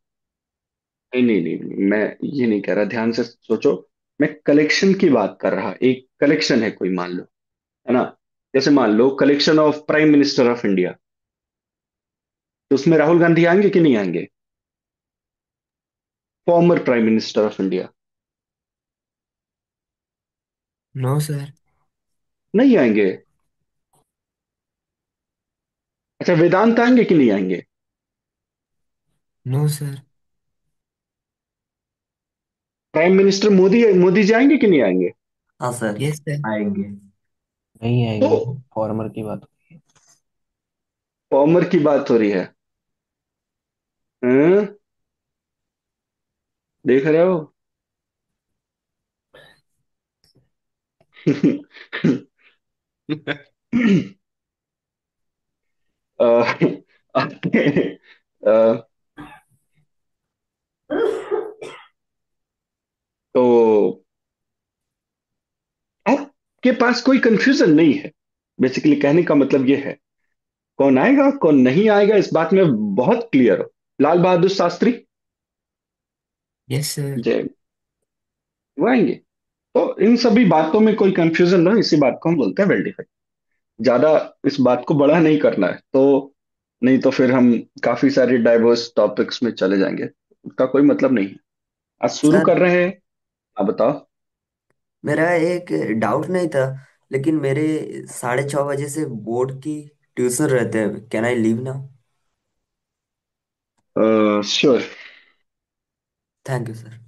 नहीं नहीं नहीं नहीं, मैं ये नहीं कह रहा, ध्यान से सोचो। मैं कलेक्शन की बात कर रहा, एक कलेक्शन है कोई, मान लो, है ना? जैसे मान लो collection of prime minister of India, तो उसमें राहुल गांधी आएंगे कि नहीं आएंगे? Former prime minister of India. No sir. नहीं आएंगे। अच्छा, वेदांत आएंगे कि नहीं आएंगे? No sir. Prime minister Modi, Modi ji आएंगे कि नहीं आएंगे? हाँ सर, यस सर। आएंगे। नहीं तो आएंगे सर, फॉर्मर की बात। फॉर्मर की बात हो रही है। हैं? देख रहे हो? अ, आपने, अ, तो आपके पास कोई कंफ्यूजन नहीं है। बेसिकली कहने का मतलब ये है, कौन आएगा कौन नहीं आएगा इस बात में बहुत क्लियर हो। Lal Bahadur Shastri, yes sir. जय, वो आएंगे। तो इन सभी बातों में कोई कंफ्यूजन ना हो, इसी बात को हम बोलते हैं वेल डिफाइंड। ज्यादा इस बात को बड़ा नहीं करना है, तो नहीं तो फिर हम काफी सारे डाइवर्स टॉपिक्स में चले जाएंगे, उसका कोई मतलब नहीं है। आज शुरू सर, कर रहे हैं। आप बताओ। मेरा एक डाउट नहीं था, लेकिन मेरे 6:30 बजे से बोर्ड की ट्यूशन रहते हैं। Can I leave now? Sure. Thank you sir.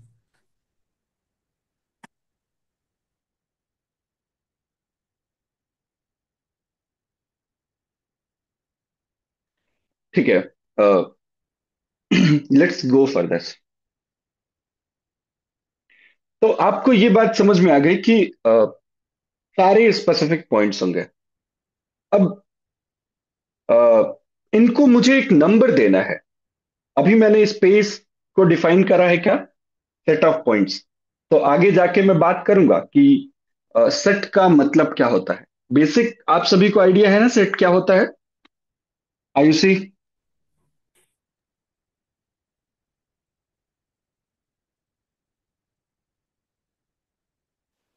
ठीक है, लेट्स गो फॉर दिस। तो आपको ये बात समझ में आ गई कि सारे स्पेसिफिक पॉइंट्स होंगे। अब अ, इनको मुझे एक नंबर देना है। अभी मैंने स्पेस को डिफाइन करा है क्या? Set of points. तो आगे जाके मैं बात करूंगा कि सेट का मतलब क्या होता है। बेसिक आप सभी को आइडिया है ना, सेट क्या होता है? आयुषी?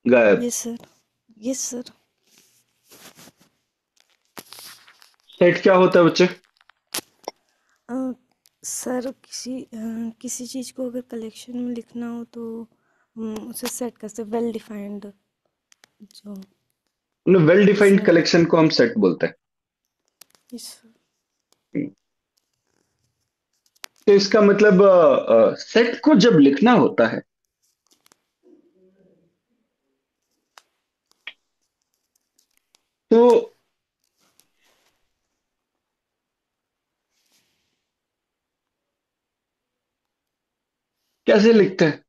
गायब? Yes sir. Yes sir. Set क्या होता है बच्चे? अ, सर किसी चीज़ को अगर कलेक्शन में लिखना हो तो हम उसे सेट करते वेल डिफाइंड जो वेल डिफाइंड जैसे कलेक्शन को हम सेट बोलते इस हैं। तो इसका मतलब सेट को जब लिखना होता है तो कैसे लिखते हैं?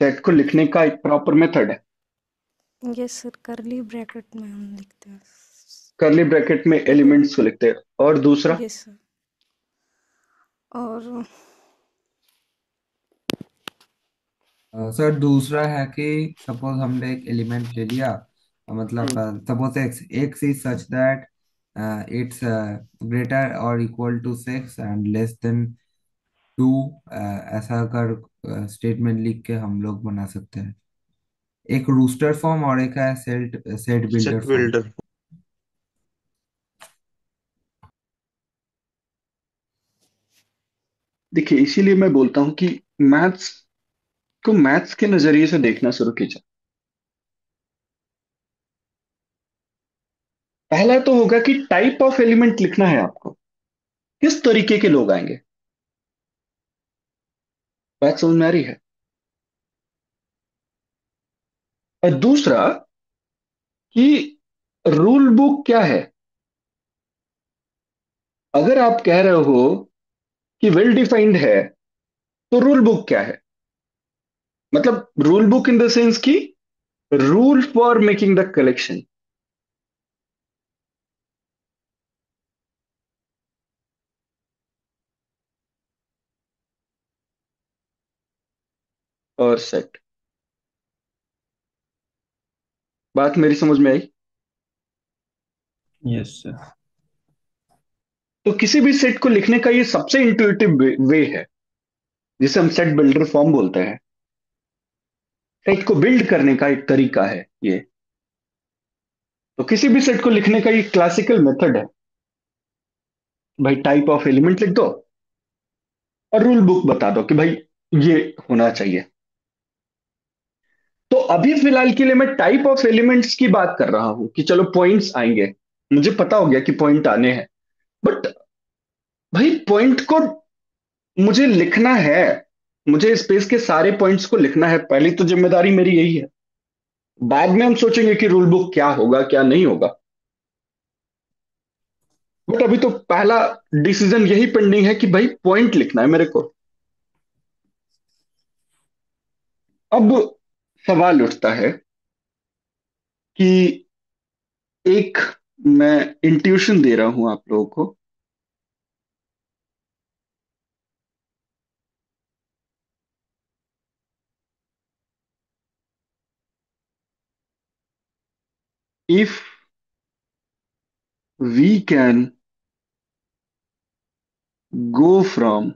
सेट को लिखने का एक प्रॉपर मेथड है। यस सर करली ब्रैकेट में हम लिखते हैं करली ब्रैकेट में अगर एलिमेंट्स को लिखते हैं। और दूसरा? यस सर और सर दूसरा है कि सपोज हमने एक एलिमेंट ले लिया, मतलब hmm, suppose X X is such that it's greater और equal to 6 and less than 2। ऐसा अगर स्टेटमेंट लिख के हम लोग बना सकते हैं। एक रूस्टर फॉर्म और एक है set set builder set form. Builder. देखिए इसीलिए मैं बोलता हूं कि मैथ्स को मैथ्स के नजरिए से देखना शुरू कीजिए। पहला तो होगा कि टाइप ऑफ एलिमेंट लिखना है आपको, किस तरीके के लोग आएंगे। बात समझ में आ रही है? और दूसरा कि रूल बुक क्या है। अगर आप कह रहे हो कि वेल डिफाइंड है तो रूल बुक क्या है? मतलब rule book in the sense कि rule for making the collection. और सेट। बात मेरी समझ में आई? Yes sir. तो किसी भी सेट को लिखने का ये सबसे इंट्यूटिव वे है, जिसे हम सेट बिल्डर फॉर्म बोलते हैं। सेट को बिल्ड करने का एक तरीका है ये। तो किसी भी सेट को लिखने का ये क्लासिकल मेथड है। भाई टाइप ऑफ एलिमेंट लिख दो और रूल बुक बता दो कि भाई ये होना चाहिए। तो अभी फिलहाल के लिए मैं टाइप ऑफ एलिमेंट्स की बात कर रहा हूं कि चलो पॉइंट्स आएंगे। मुझे पता हो गया कि पॉइंट आने हैं, बट भाई पॉइंट को मुझे लिखना है। मुझे स्पेस के सारे पॉइंट्स को लिखना है, पहली तो जिम्मेदारी मेरी यही है। बाद में हम सोचेंगे कि रूल बुक क्या होगा क्या नहीं होगा। बट अभी तो पहला डिसीजन यही पेंडिंग है कि भाई पॉइंट लिखना है मेरे को। अब सवाल उठता है कि एक मैं इंट्यूशन दे रहा हूं आप लोगों को। If we can go from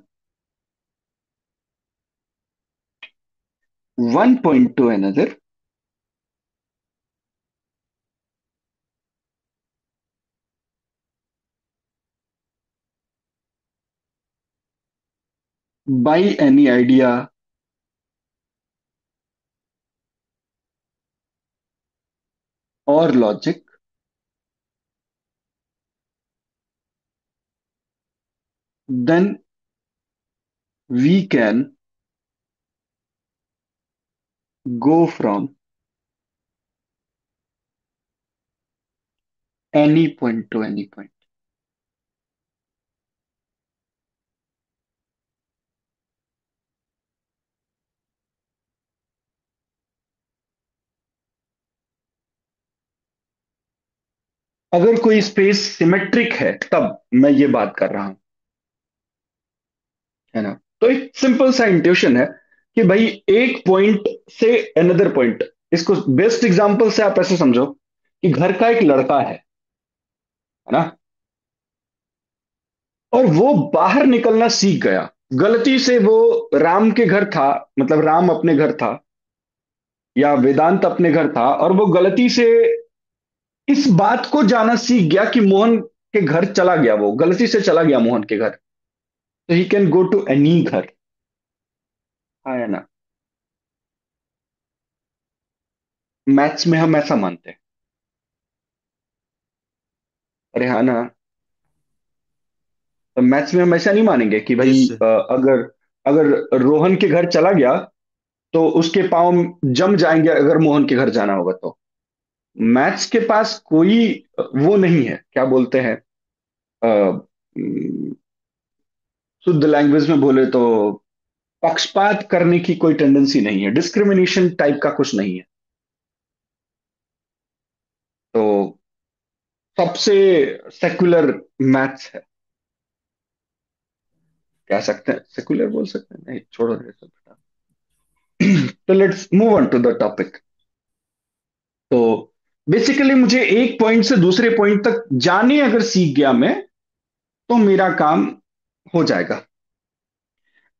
one point to another by any idea और logic, then we can go from any point to any point. अगर कोई स्पेस सिमेट्रिक है तब मैं ये बात कर रहा हूं, है ना? तो एक सिंपल सा इंट्यूशन है कि भाई एक पॉइंट से अनदर पॉइंट। इसको बेस्ट एग्जांपल से आप ऐसे समझो कि घर का एक लड़का है ना, और वो बाहर निकलना सीख गया। गलती से वो राम के घर था, मतलब राम अपने घर था या वेदांत अपने घर था, और वो गलती से इस बात को जाना सीख गया कि मोहन के घर चला गया, वो गलती से चला गया मोहन के घर, तो he can go to any घर। हाँ या ना? मैथ्स में हम ऐसा मानते हैं। अरे हाँ ना? तो मैथ्स में हम ऐसा नहीं मानेंगे कि भाई यस सर। अगर अगर रोहन के घर चला गया तो उसके पाँव जम जाएंगे अगर मोहन के घर जाना होगा तो। मैथ्स के पास कोई वो नहीं है, क्या बोलते हैं, शुद्ध लैंग्वेज में बोले तो पक्षपात करने की कोई टेंडेंसी नहीं है, डिस्क्रिमिनेशन टाइप का कुछ नहीं है। तो सबसे सेक्युलर मैथ्स है, कह सकते हैं, सेक्युलर बोल सकते हैं, नहीं छोड़ो ये सब बेटा। तो let's move on to the topic. तो बेसिकली मुझे एक पॉइंट से दूसरे पॉइंट तक जाने अगर सीख गया मैं, तो मेरा काम हो जाएगा।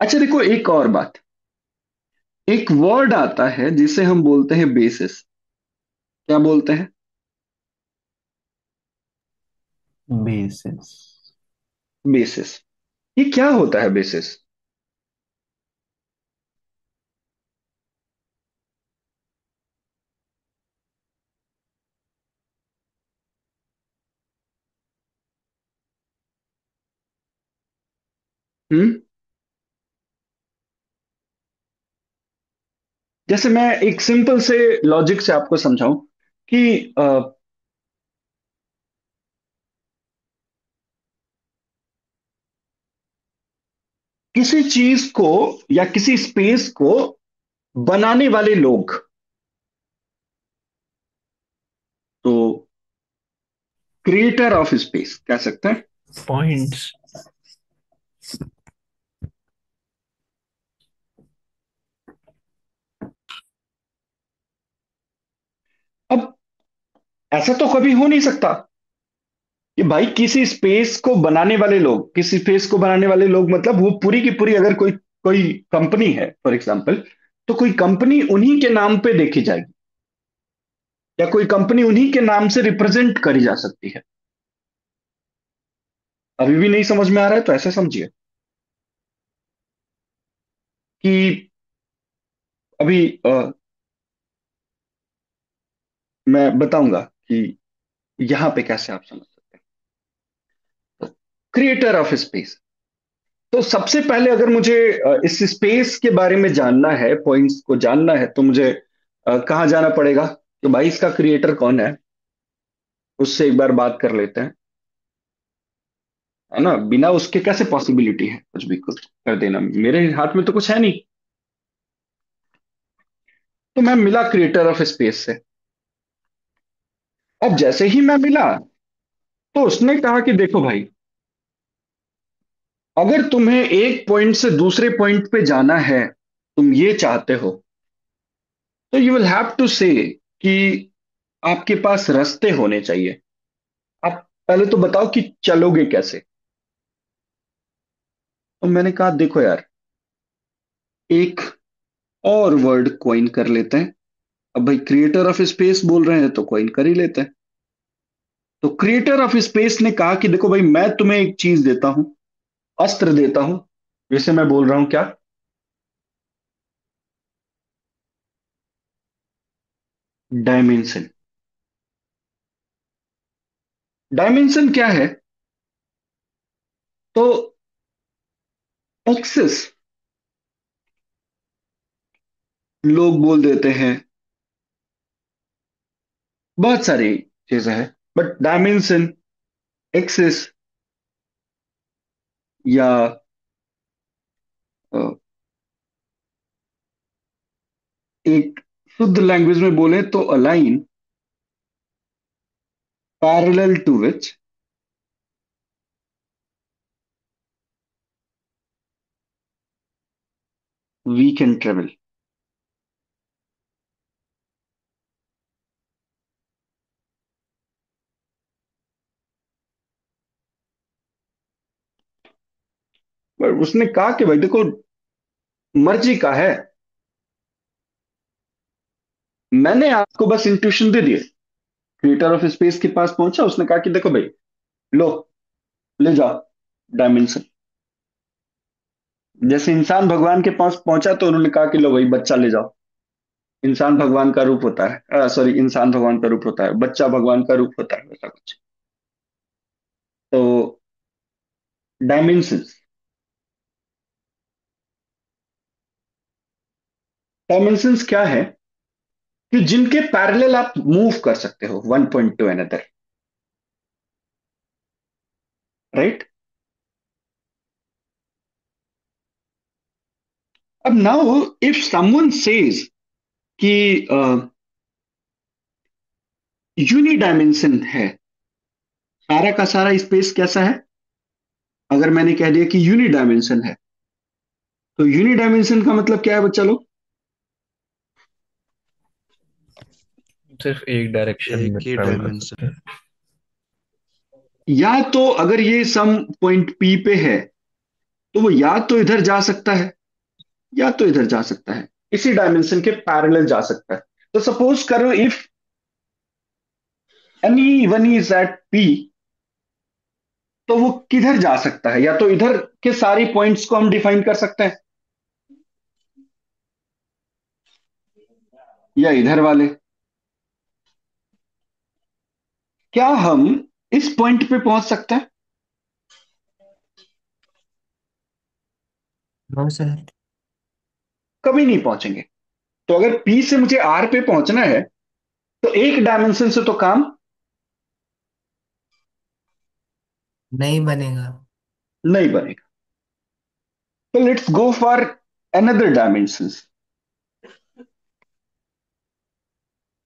अच्छा देखो, एक और बात, एक वर्ड आता है जिसे हम बोलते हैं बेसिस। क्या बोलते हैं? बेसिस। बेसिस। ये क्या होता है बेसिस? हम्म। जैसे मैं एक सिंपल से लॉजिक से आपको समझाऊं कि किसी चीज को या किसी स्पेस को बनाने वाले लोग, तो क्रिएटर ऑफ स्पेस कह सकते हैं। पॉइंट्स। अब ऐसा तो कभी हो नहीं सकता कि भाई किसी स्पेस को बनाने वाले लोग, किसी स्पेस को बनाने वाले लोग मतलब वो पूरी की पूरी, अगर कोई कोई कंपनी है फॉर एग्जांपल, तो कोई कंपनी उन्हीं के नाम पे देखी जाएगी, या कोई कंपनी उन्हीं के नाम से रिप्रेजेंट करी जा सकती है। अभी भी नहीं समझ में आ रहा है तो ऐसे समझिए कि अभी मैं बताऊंगा कि यहां पे कैसे आप समझ सकते हैं। क्रिएटर ऑफ स्पेस, तो सबसे पहले अगर मुझे इस स्पेस के बारे में जानना है, पॉइंट्स को जानना है, तो मुझे कहाँ जाना पड़ेगा कि भाई इसका क्रिएटर कौन है, उससे एक बार बात कर लेते हैं, है ना? बिना उसके कैसे पॉसिबिलिटी है कुछ भी कुछ कर देना, मेरे हाथ में तो कुछ है नहीं। तो मैं मिला क्रिएटर ऑफ स्पेस से। अब जैसे ही मैं मिला, तो उसने कहा कि देखो भाई, अगर तुम्हें एक पॉइंट से दूसरे पॉइंट पे जाना है, तुम ये चाहते हो, तो यू विल हैव टू से कि आपके पास रास्ते होने चाहिए। आप पहले तो बताओ कि चलोगे कैसे। तो मैंने कहा देखो यार, एक और वर्ड कॉइन कर लेते हैं। अब भाई क्रिएटर ऑफ स्पेस बोल रहे हैं तो कॉइन कर ही लेते हैं। तो क्रिएटर ऑफ स्पेस ने कहा कि देखो भाई, मैं तुम्हें एक चीज देता हूं, अस्त्र देता हूं, जैसे मैं बोल रहा हूं क्या, डायमेंशन। डायमेंशन क्या है? तो एक्सेस लोग बोल देते हैं, बहुत सारी चीजें हैं, बट डायमेंशन, एक्सेस, या अ, एक शुद्ध लैंग्वेज में बोले तो a line, parallel to which we can travel. पर उसने कहा कि भाई देखो, मर्जी का है, मैंने आपको बस इंट्यूशन दे दिए। क्रिएटर ऑफ स्पेस के पास पहुंचा, उसने कहा कि देखो भाई, लो, ले जाओ डायमेंशन। जैसे इंसान भगवान के पास पहुंचा तो उन्होंने कहा कि लो भाई, बच्चा ले जाओ। इंसान भगवान का रूप होता है, सॉरी, इंसान भगवान का रूप होता है, बच्चा भगवान का रूप होता है, वैसा कुछ। तो डायमेंशंस, डायमेंशंस क्या है कि जिनके पैरेलल आप मूव कर सकते हो one point to another, right. अब नाउ इफ समवन सेज कि यूनी डायमेंशन है, सारा का सारा स्पेस कैसा है, अगर मैंने कह दिया कि यूनी डायमेंशन है, तो यूनी डायमेंशन का मतलब क्या है बच्चा लोग? सिर्फ एक डायरेक्शन एक में ही ट्रैवल कर डायमेंशन। सकते हैं। या तो अगर ये सम पॉइंट पी पे है, तो वो या तो इधर जा सकता है या तो इधर जा सकता है, इसी डायमेंशन के पैरेलल जा सकता है। तो सपोज करो if any one is at P, तो वो किधर जा सकता है? या तो इधर के सारे पॉइंट्स को हम डिफाइन कर सकते हैं, या इधर वाले। क्या हम इस पॉइंट पे पहुंच सकते हैं? No sir. कभी नहीं पहुंचेंगे। तो अगर पी से मुझे आर पे पहुंचना है, तो एक डायमेंशन से तो काम नहीं बनेगा। नहीं बनेगा। तो let's go for another dimension.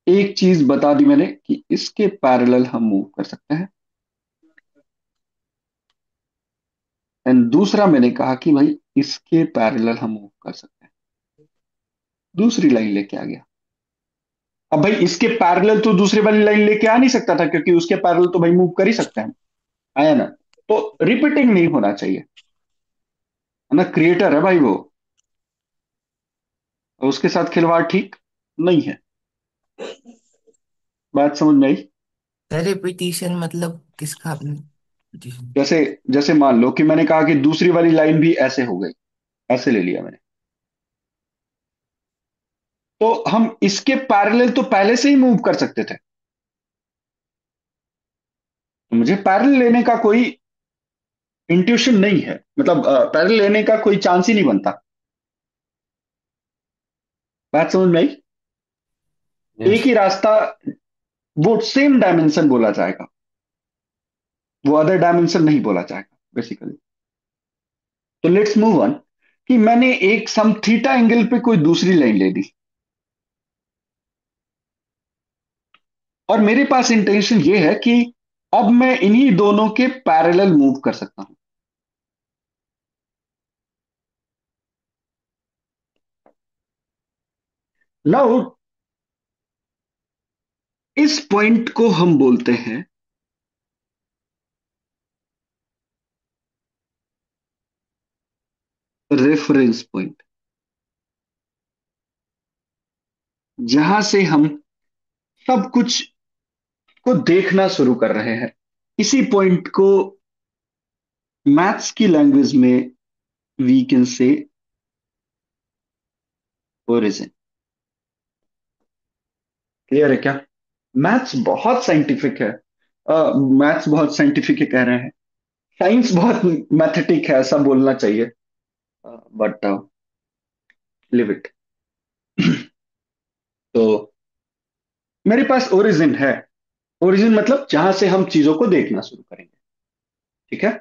एक चीज बता दी मैंने कि इसके पैरेलल हम मूव कर सकते हैं, एंड दूसरा मैंने कहा कि भाई इसके पैरेलल हम मूव कर सकते हैं। दूसरी लाइन लेके आ गया। अब भाई इसके पैरेलल तो दूसरी वाली लाइन लेके आ नहीं सकता था, क्योंकि उसके पैरेलल तो भाई मूव कर ही सकते हैं, आया ना। तो रिपीटिंग नहीं होना चाहिए, है ना, क्रिएटर है भाई वो, और उसके साथ खिलवाड़ ठीक नहीं है। बात समझ में आई? सर रिपीटिशन मतलब किसका आपने रिपीटिशन? जैसे जैसे मान लो कि मैंने कहा कि दूसरी वाली लाइन भी ऐसे हो गई, ऐसे ले लिया मैंने, तो हम इसके पैरेलल तो पहले से ही मूव कर सकते थे। तो मुझे पैरेलल लेने का कोई इंट्यूशन नहीं है, मतलब पैरेलल लेने का कोई चांस ही नहीं बनता। बात समझ में आई? एक यस। ही रास्ता, वो सेम डायमेंशन बोला जाएगा, वो अदर डायमेंशन नहीं बोला जाएगा बेसिकली। तो लेट्स मूव ऑन, कि मैंने एक सम थीटा एंगल पे कोई दूसरी लाइन ले ली, और मेरे पास इंटेंशन ये है कि अब मैं इन्हीं दोनों के पैरेलल मूव कर सकता हूं। नाउ इस पॉइंट को हम बोलते हैं रेफरेंस पॉइंट, जहां से हम सब कुछ को देखना शुरू कर रहे हैं। इसी पॉइंट को मैथ्स की लैंग्वेज में we can say origin. Clear है क्या? मैथ्स बहुत साइंटिफिक है, मैथ्स बहुत साइंटिफिक है कह रहे हैं, साइंस बहुत मैथेटिक है, ऐसा बोलना चाहिए, बट लिव इट। तो मेरे पास ओरिजिन है। ओरिजिन मतलब जहां से हम चीजों को देखना शुरू करेंगे। ठीक है,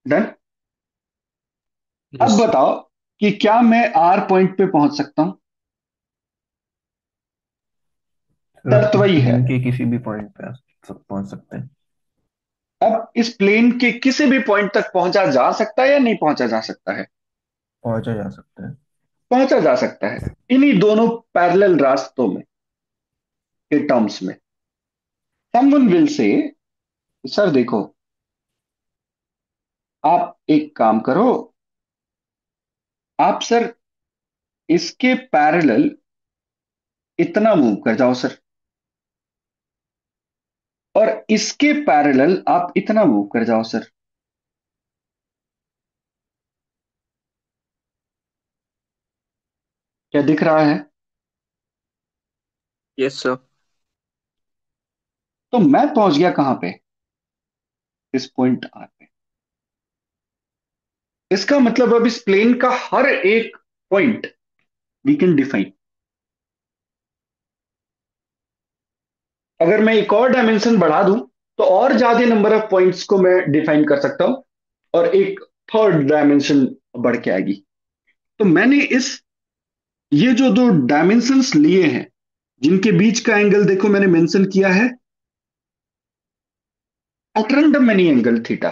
डन। अब यस। बताओ कि क्या मैं आर पॉइंट पे पहुंच सकता हूं? तो आप शर्त वही है। प्लेन के किसी भी पॉइंट पे पहुंच सकते हैं। अब इस प्लेन के किसी भी पॉइंट तक पहुंचा जा सकता है या नहीं पहुंचा जा सकता है? पहुंचा जा सकता है। पहुंचा जा सकता है, इन्हीं दोनों पैरेलल रास्तों में के टर्म्स में। समवन विल से, सर देखो, आप एक काम करो, आप सर इसके पैरेलल इतना मूव कर जाओ सर, और इसके पैरेलल आप इतना मूव कर जाओ सर। क्या दिख रहा है? Yes sir. तो मैं पहुंच गया कहां पे? इस पॉइंट आर पे। इसका मतलब अब इस प्लेन का हर एक पॉइंट वी कैन डिफाइन। अगर मैं एक और डायमेंशन बढ़ा दूं तो और ज्यादा नंबर ऑफ पॉइंट्स को मैं डिफाइन कर सकता हूं, और एक थर्ड डायमेंशन बढ़ के आएगी। तो मैंने इस ये जो दो डायमेंशंस लिए हैं, जिनके बीच का एंगल देखो मैंने मेंशन किया है at random any angle theta.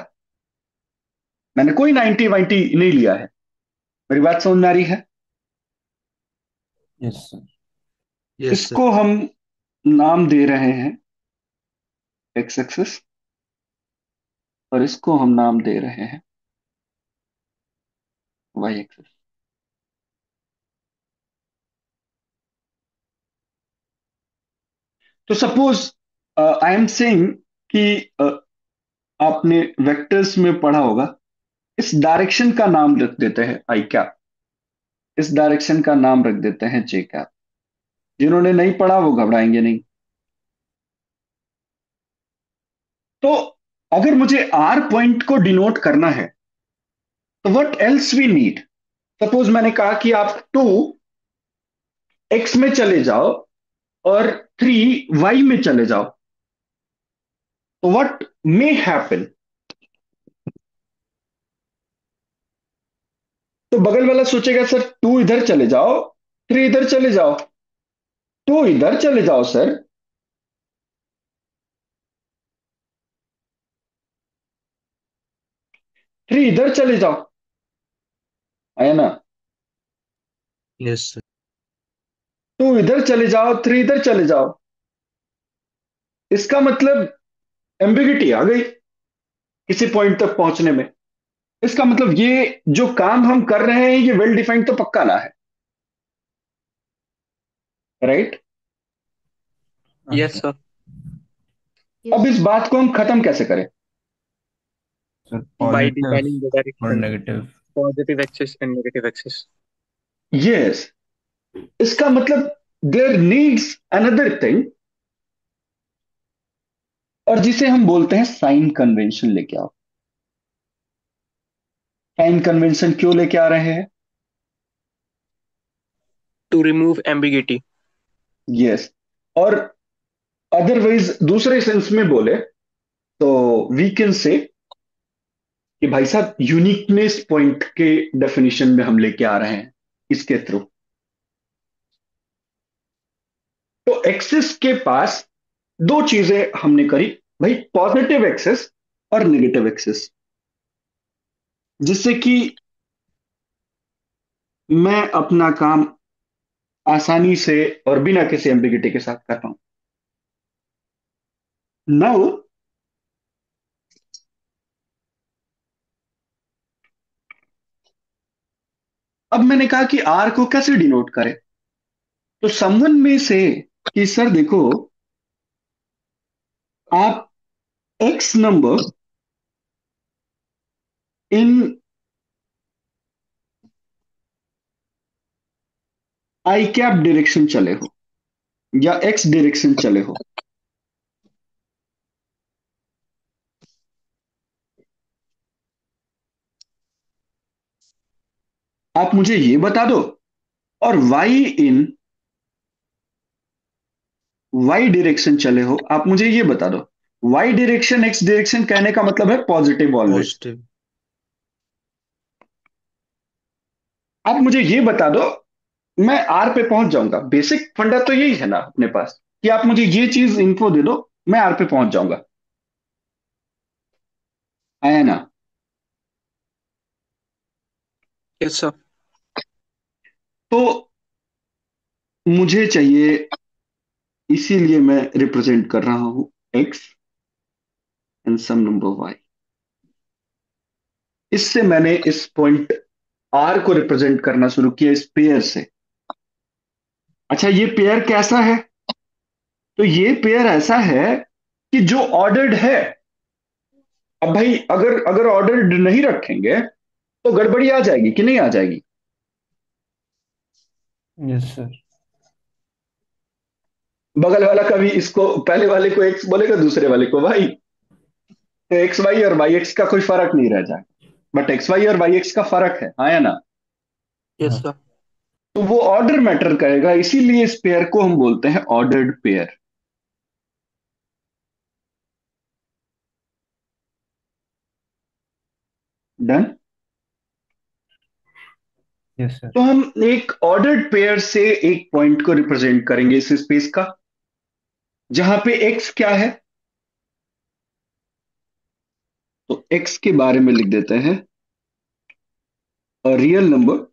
मैंने कोई 90 वाइंटी नहीं लिया है। मेरी बात समझ में आ रही है? Yes sir. Yes sir. इसको हम नाम दे रहे हैं एक्स एक्सिस, और इसको हम नाम दे रहे हैं वाई एक्सिस। तो सपोज आई एम सेइंग कि आपने वेक्टर्स में पढ़ा होगा, इस डायरेक्शन का नाम रख देते हैं आई कैप, इस डायरेक्शन का नाम रख देते हैं जे कैप। जिन्होंने नहीं पढ़ा वो घबराएंगे नहीं। तो अगर मुझे आर पॉइंट को डिनोट करना है तो what else we need? Suppose मैंने कहा कि आप 2 एक्स में चले जाओ और 3 वाई में चले जाओ, तो व्हाट मे हैपन? तो बगल वाला सोचेगा सर 2 इधर चले जाओ, 3 इधर चले जाओ। 2 इधर चले जाओ सर, 3 इधर चले जाओ, है ना? Yes sir. 2 इधर चले जाओ, 3 इधर चले जाओ। इसका मतलब एम्बिगिटी आ गई किसी पॉइंट तक पहुंचने में। इसका मतलब ये जो काम हम कर रहे हैं ये वेल डिफाइंड तो पक्का ना है, राइट? हाँ यस सर। सर। अब यस इस बात को हम खत्म कैसे करें? Sir by positive defining the और direction, negative. Positive axis and negative axis. Yes. इसका मतलब देयर नीड्स अनदर थिंग, और जिसे हम बोलते हैं साइन कन्वेंशन लेके आओ। साइन कन्वेंशन क्यों लेके आ रहे हैं? To remove ambiguity. यस। और अदरवाइज दूसरे सेंस में बोले तो वी कैन से कि भाई साहब यूनिकनेस पॉइंट के डेफिनेशन में हम लेके आ रहे हैं इसके थ्रू। तो एक्सिस के पास दो चीजें हमने करी भाई, पॉजिटिव एक्सिस और नेगेटिव एक्सिस, जिससे कि मैं अपना काम आसानी से और बिना किसी एम्बिगिटी के साथ कर पाऊं। नाउ अब मैंने कहा कि आर को कैसे डिनोट करें। तो समवन में से कि सर देखो, आप x number in I cap direction चले हो या एक्स डायरेक्शन चले हो, आप मुझे ये बता दो। और वाई इन वाई डायरेक्शन चले हो, आप मुझे ये बता दो। वाई डायरेक्शन एक्स डायरेक्शन कहने का मतलब है पॉजिटिव ऑलवेज। पॉजिटिव। आप मुझे ये बता दो, मैं आर पे पहुंच जाऊंगा। बेसिक फंडा तो यही है ना अपने पास, कि आप मुझे ये चीज इन्फो दे दो, मैं आर पे पहुंच जाऊंगा, है ना? Yes sir. तो मुझे चाहिए, इसीलिए मैं रिप्रेजेंट कर रहा हूं X and some number Y. इससे मैंने इस पॉइंट आर को रिप्रेजेंट करना शुरू किया इस पेयर से। अच्छा, ये पेयर कैसा है? तो ये पेयर ऐसा है कि जो ऑर्डर्ड है। अब भाई, अगर अगर ऑर्डर्ड नहीं रखेंगे तो गड़बड़ी आ जाएगी कि नहीं आ जाएगी? Yes sir. बगल वाला कभी इसको, पहले वाले को एक्स बोलेगा, दूसरे वाले को वाई, तो एक्स वाई और वाई एक्स का कोई फर्क नहीं रह जाए। बट एक्स वाई और वाई एक्स का फर्क है, हाँ या ना? Yes, हाँ। sir. तो वो ऑर्डर मैटर करेगा, इसीलिए इस पेयर को हम बोलते हैं ordered pair. Done. Yes sir. तो हम एक ऑर्डर्ड पेयर से एक पॉइंट को रिप्रेजेंट करेंगे इस स्पेस का, जहां पे एक्स क्या है? तो एक्स के बारे में लिख देते हैं real number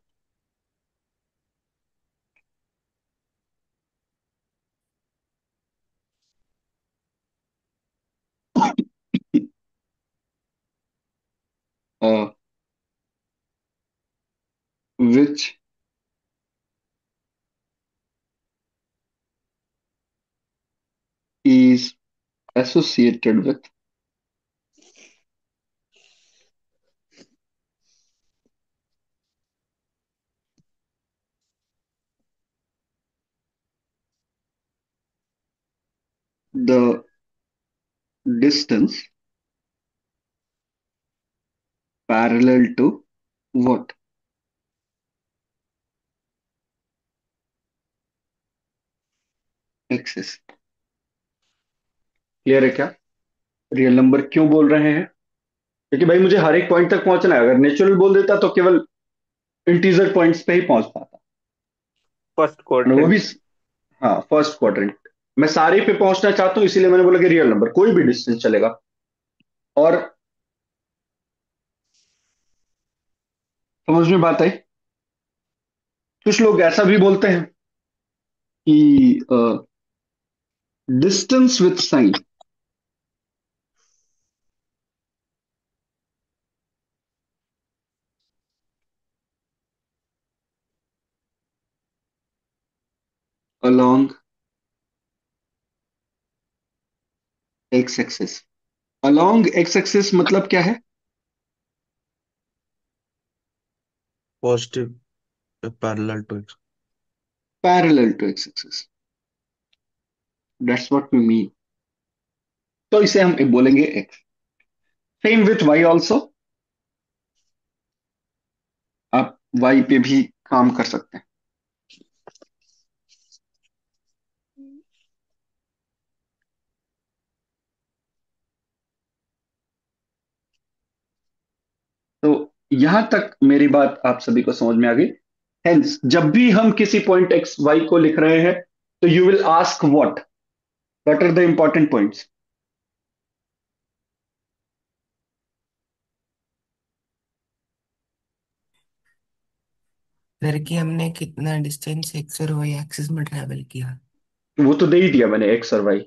which is associated with the distance parallel to what? Axis। Clear है क्या? रियल नंबर क्यों बोल रहे हैं? क्योंकि भाई मुझे हर एक पॉइंट तक पहुंचना है। अगर नेचुरल बोल देता तो केवल इंटीजर पॉइंट्स पे ही पहुंच पाता, First और वो quadrant. भी, हाँ, फर्स्ट क्वाड्रेंट। मैं सारे पे पहुंचना चाहता हूँ, इसीलिए मैंने बोला कि रियल नंबर कोई भी डिस्टेंस चलेगा। और समझ में बात आई? कुछ लोग ऐसा भी बोलते हैं कि distance with sign along X axis. Along X axis मतलब क्या है? Positive parallel to X. Parallel to X axis, that's what we mean. तो इसे हम बोलेंगे X. Same with Y also, आप वाई पे भी काम कर सकते हैं। तो यहां तक मेरी बात आप सभी को समझ में आ गई। हेंस जब भी हम किसी पॉइंट एक्स वाई को लिख रहे हैं, तो you will ask what are the important points? Sir कि हमने कितना डिस्टेंस एक्स और वाई एक्सिस में ट्रैवल किया। वो तो दे ही दिया मैंने, एक्स और वाई।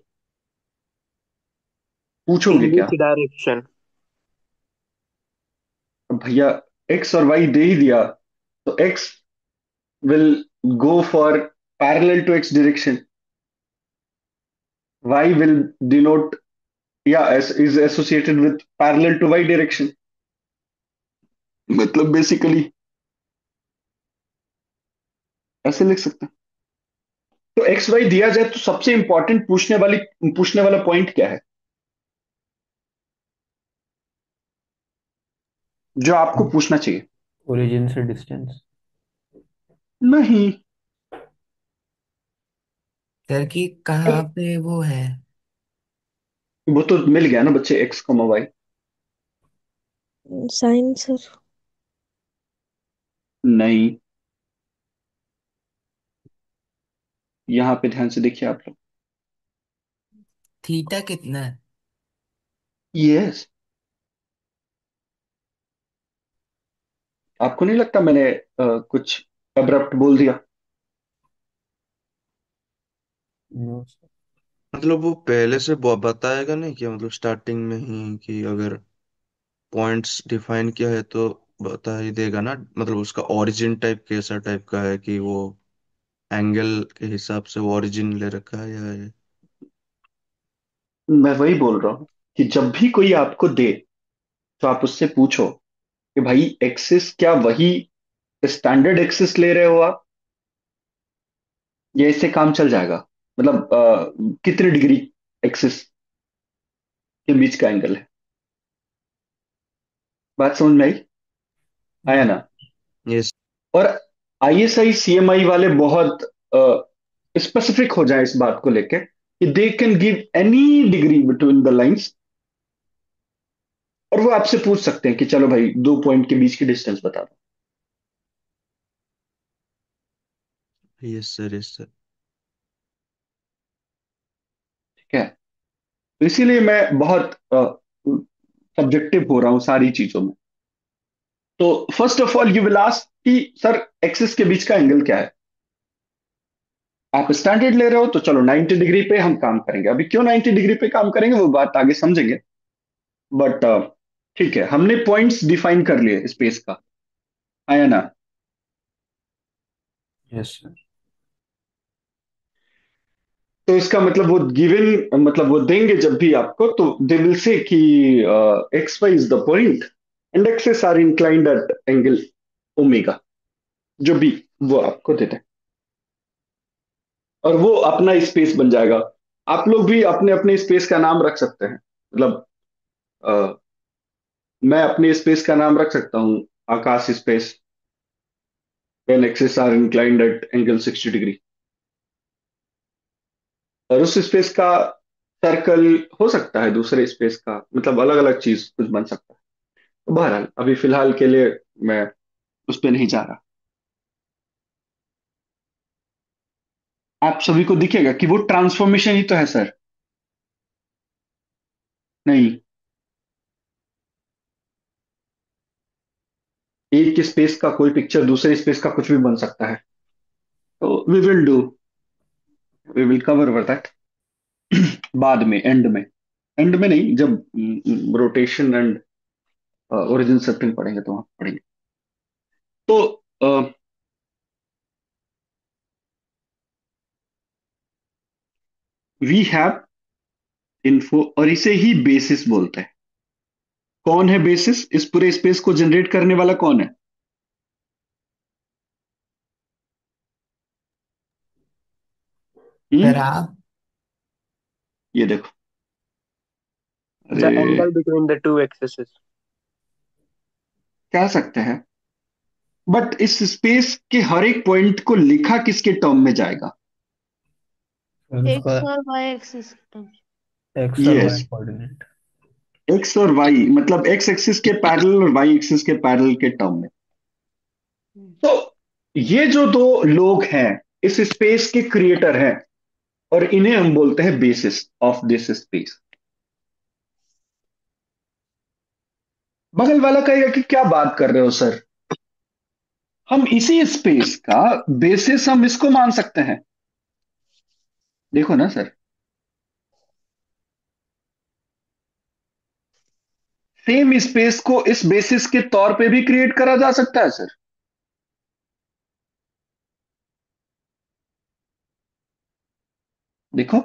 पूछोगे In क्या? which direction? अब भैया, एक्स और वाई दे ही दिया, तो X will go for parallel to X direction, Y will denote या is associated with parallel to Y direction. मतलब बेसिकली ऐसे लिख सकते हैं। तो एक्स वाई दिया जाए तो सबसे इंपॉर्टेंट पूछने वाला पॉइंट क्या है, जो आपको पूछना चाहिए? ओरिजिन से डिस्टेंस। नहीं, सर कि कहाँ पे वो है। वो तो मिल गया ना बच्चे, X comma Y. Sign sir. नहीं, यहाँ पे ध्यान से देखिए आप लोग। थीटा कितना है। यस। आपको नहीं लगता मैंने कुछ अब्रप्ट बोल दिया? No sir. मतलब वो पहले से बताएगा नहीं क्या, मतलब स्टार्टिंग में ही कि अगर पॉइंट्स डिफाइन किया है तो बता ही देगा ना, मतलब उसका ओरिजिन टाइप कैसा टाइप का है, कि वो एंगल के हिसाब से वो ओरिजिन ले रखा है या मैं वही बोल रहा हूँ कि जब भी कोई आपको दे तो आप उससे पूछो कि भाई एक्सिस क्या वही स्टैंडर्ड एक्सिस ले रहे हो आप, या इससे काम चल जाएगा? मतलब कितने डिग्री एक्सिस के बीच का एंगल है? बात समझ में आई? आया ना? ये। और आईएसआई सीएमआई वाले बहुत स्पेसिफिक हो जाए इस बात को लेके कि they can give any degree between the lines, और वो आपसे पूछ सकते हैं कि चलो भाई 2 पॉइंट के बीच की डिस्टेंस बता दो। Yes sir, yes sir. ठीक है? तो इसीलिए मैं बहुत सब्जेक्टिव हो रहा हूँ सारी चीजों में। तो first of all you will ask कि सर एक्सिस के बीच का एंगल क्या है? आप स्टैंडर्ड ले रहे हो तो चलो 90 डिग्री पे हम काम करेंगे। अभी क्यों 90 डिग्री पे काम करेंगे वो बात आगे समझेंगे, बट ठीक है, हमने पॉइंट्स डिफाइन कर लिए स्पेस का। आया ना? Yes sir. तो इसका मतलब वो गिवन, मतलब वो देंगे जब भी आपको, तो दे विल से कि X Y is the point and axes are inclined at angle omega, जो भी वो आपको देते हैं, और वो अपना स्पेस बन जाएगा। आप लोग भी अपने अपने स्पेस का नाम रख सकते हैं। मतलब अ, मैं अपने स्पेस का नाम रख सकता हूँ Akash space, when axes are inclined at angle 60 degree, और उस स्पेस का सर्कल हो सकता है दूसरे स्पेस का, मतलब अलग अलग चीज कुछ बन सकता है। तो बहरहाल अभी फिलहाल के लिए मैं उस पर नहीं जा रहा। आप सभी को दिखेगा कि वो ट्रांसफॉर्मेशन ही तो है सर। नहीं, एक स्पेस का कोई पिक्चर दूसरे स्पेस का कुछ भी बन सकता है। तो we will cover over that बाद में, एंड में नहीं, जब रोटेशन एंड ओरिजिन शिफ्टिंग पढ़ेंगे तो वहां पढ़ेंगे। तो वी हैव इन्फो, और इसे ही बेसिस बोलते हैं। कौन है बेसिस? इस पूरे स्पेस को जनरेट करने वाला कौन है? सर हम्म आप। ये देखो। The अरे, angle between the two axes. कह सकते हैं, बट इस स्पेस के हर एक पॉइंट को लिखा किसके टर्म में जाएगा? सर उसका एक्स और वाई एक्सिस एक्स और यस, वाई कोऑर्डिनेट। एक्स और वाई, मतलब एक्स एक्सिस के पैरेलल और वाई एक्सिस के पैरेलल के टर्म में। तो ये जो दो लोग हैं इस स्पेस के क्रिएटर हैं, और इन्हें हम बोलते हैं बेसिस ऑफ दिस स्पेस। बगल वाला कहेगा कि क्या बात कर रहे हो सर, हम इसी स्पेस का बेसिस हम इसको मान सकते हैं। देखो ना सर, सेम स्पेस को इस बेसिस के तौर पे भी क्रिएट करा जा सकता है सर। देखो,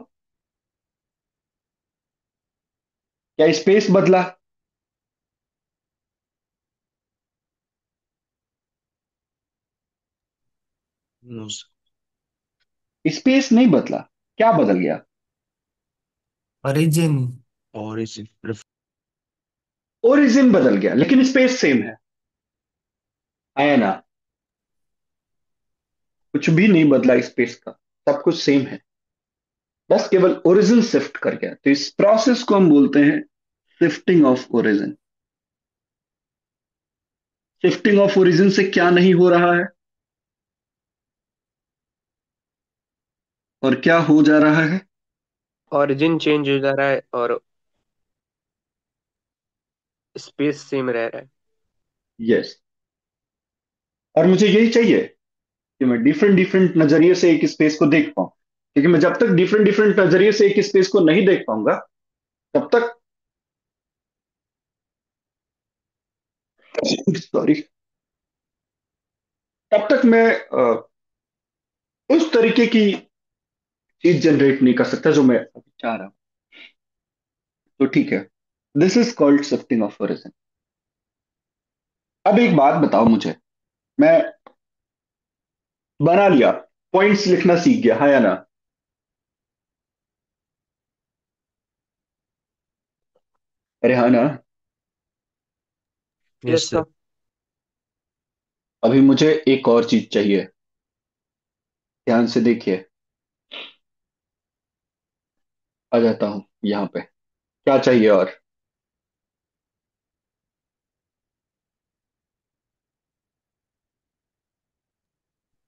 क्या स्पेस बदला? नो। स्पेस नहीं बदला, क्या बदल गया? ओरिजिन। ओरिजिन। ओरिजिन बदल गया, लेकिन स्पेस सेम है। आया ना? कुछ भी नहीं बदला स्पेस का, सब कुछ सेम है, बस केवल ओरिजिन शिफ्ट कर गया। तो इस प्रोसेस को हम बोलते हैं shifting of origin. Shifting of origin से क्या नहीं हो रहा है और क्या हो जा रहा है? Origin change हो जा रहा है और स्पेस सेम रह रहा है। यस, और मुझे यही चाहिए कि मैं डिफरेंट डिफरेंट नजरिए से एक स्पेस को देख पाऊं, क्योंकि मैं जब तक डिफरेंट डिफरेंट नजरिए से एक स्पेस को नहीं देख पाऊंगा तब तक सॉरी, तब तक मैं उस तरीके की चीज जनरेट नहीं कर सकता जो मैं अभी चाह रहा हूँ। तो ठीक है, this is called shifting of origin. अब एक बात बताओ मुझे, मैं बना लिया, पॉइंट्स लिखना सीख गया, हाँ या ना? अरे हाँ ना? Yes yes sir. सर। अभी मुझे एक और चीज चाहिए, ध्यान से देखिए। आ जाता हूँ यहाँ पे, क्या चाहिए और?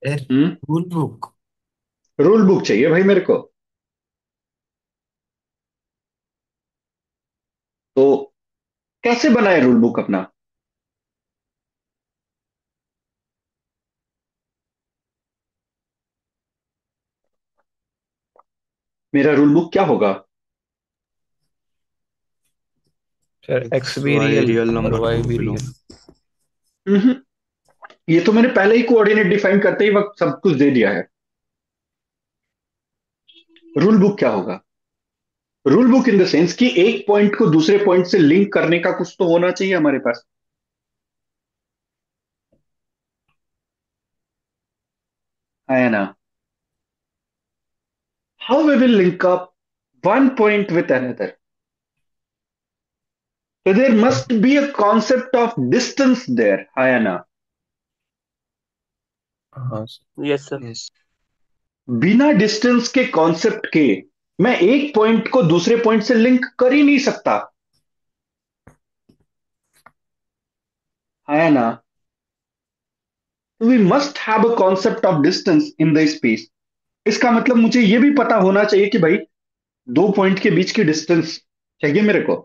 सर, हम्म, रूल बुक। रूल बुक चाहिए भाई मेरे को। तो कैसे बनाए रूल बुक अपना? मेरा रूल बुक क्या होगा? सर एक्स एक्स भी वाई रियल रियल और नंबर वाई टू भी बिलोंग। रियल। हम्म, ये तो मैंने पहले ही कोऑर्डिनेट डिफाइन करते ही वक्त सब कुछ दे दिया है। रूल बुक क्या होगा? Rule book in the sense कि एक पॉइंट को दूसरे पॉइंट से लिंक करने का कुछ तो होना चाहिए हमारे पास, है ना? How we will link up one point with another? So there must be a concept of distance there, है ना? हाँ यस सर। यस। बिना डिस्टेंस के कॉन्सेप्ट के मैं एक पॉइंट को दूसरे पॉइंट से लिंक कर ही नहीं सकता, है ना? We must have a concept of distance in the space. इसका मतलब मुझे यह भी पता होना चाहिए कि भाई दो पॉइंट के बीच की डिस्टेंस चाहिए मेरे को,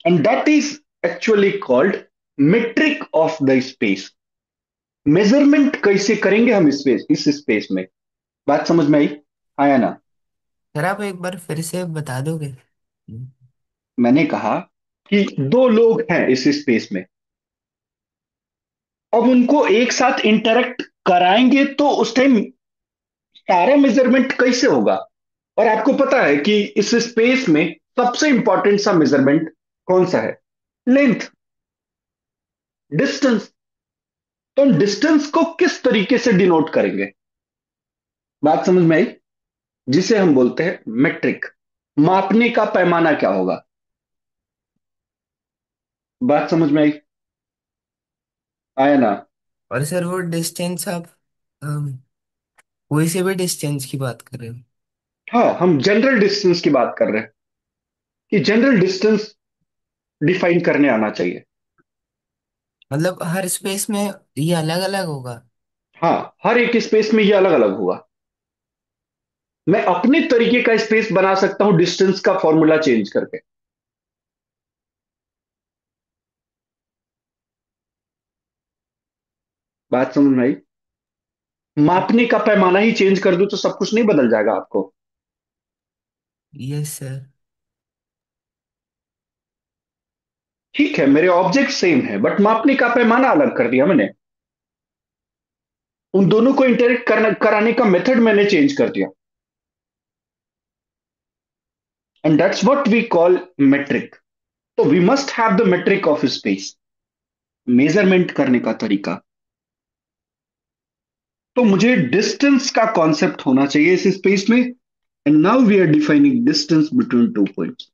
and that is actually called metric of the space. Measurement कैसे करेंगे हम स्पेस, इस स्पेस में? बात समझ में आई, आया ना? सर आप एक बार फिर से बता दोगे? मैंने कहा कि दो लोग हैं इस स्पेस में, अब उनको एक साथ इंटरेक्ट कराएंगे तो उस टाइम सारा मेजरमेंट कैसे होगा? और आपको पता है कि इस स्पेस में सबसे इंपॉर्टेंट सा मेजरमेंट कौन सा है? Length, distance. तो हम डिस्टेंस को किस तरीके से डिनोट करेंगे? बात समझ में आई? जिसे हम बोलते हैं मेट्रिक। मापने का पैमाना क्या होगा? बात समझ में आई, आया ना? और सर वो डिस्टेंस आप कोई से भी डिस्टेंस की बात कर रहे हो? हाँ, हम जनरल डिस्टेंस की बात कर रहे हैं कि जनरल डिस्टेंस डिफाइन करने आना चाहिए। मतलब हर स्पेस में ये अलग अलग होगा? हाँ, हर एक स्पेस में ये अलग अलग होगा। मैं अपने तरीके का स्पेस बना सकता हूं डिस्टेंस का फॉर्मूला चेंज करके। बात समझ में आई? मापने का पैमाना ही चेंज कर दूं तो सब कुछ नहीं बदल जाएगा आपको? Yes sir. ठीक है, मेरे ऑब्जेक्ट सेम है बट मापने का पैमाना अलग कर दिया मैंने। उन दोनों को इंटरेक्ट करना कराने का मेथड मैंने चेंज कर दिया, and that's what we call metric. तो we must have the metric of space, measurement करने का तरीका। तो मुझे डिस्टेंस का कॉन्सेप्ट होना चाहिए इस स्पेस में, and now we are defining distance between two points.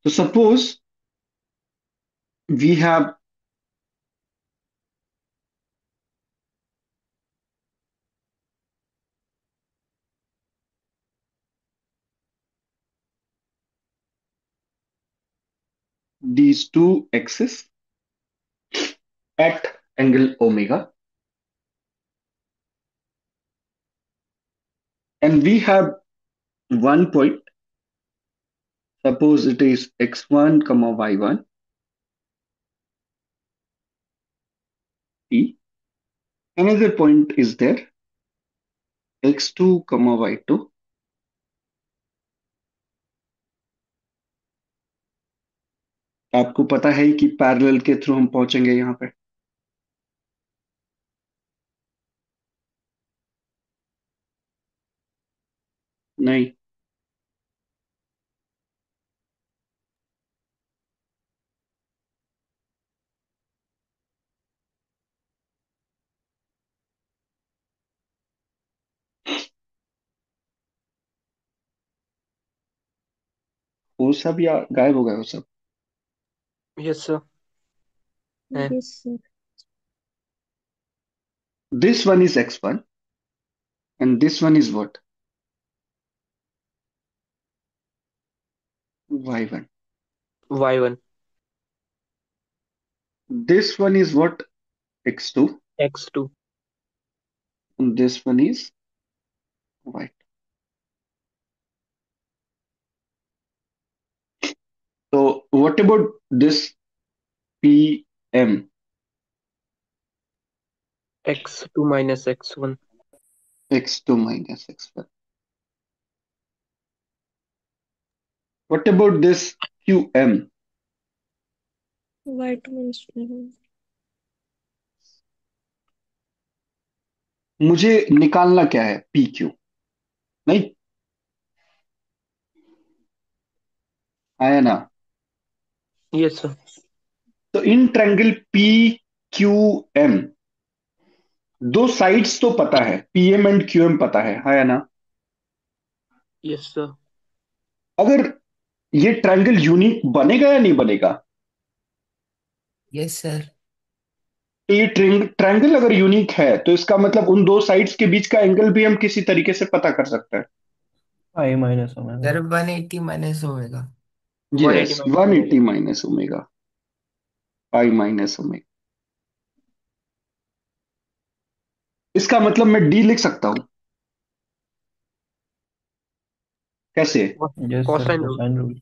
तो suppose we have these two axes at angle omega, and we have one point, suppose it is x1 comma y1, P. Another point is there, x2, y2. आपको पता है कि पैरेलल के थ्रू हम पहुंचेंगे यहाँ पे। नहीं। वो सब या गायब हो गए वो सब। यस सर है। Yes sir. This one is x1 and this one is what? y1. y1 This one is what? x2 x2 and this one is y2. So what about this pm? x2 minus x1 x2 minus x1. What about this qm? y2 minus 1। मुझे निकालना क्या है? pq। नहीं आया ना? Yes sir. तो in triangle P Q M दो साइड्स तो पता है, पीएम एंड क्यूएम पता है ना? Yes sir. अगर ये ट्रायंगल यूनिक बनेगा या नहीं बनेगा? Yes sir. तो ये ट्रायंगल अगर यूनिक है तो इसका मतलब उन दो साइड्स के बीच का एंगल भी हम किसी तरीके से पता कर सकते हैं। I minus omega. Sir 180 minus होएगा। 180 yes, minus one omega. Eighty minus omega, pi minus omega. इसका मतलब मैं डी लिख सकता हूं। कैसे? Yes sir, cosine rule. cosine rule.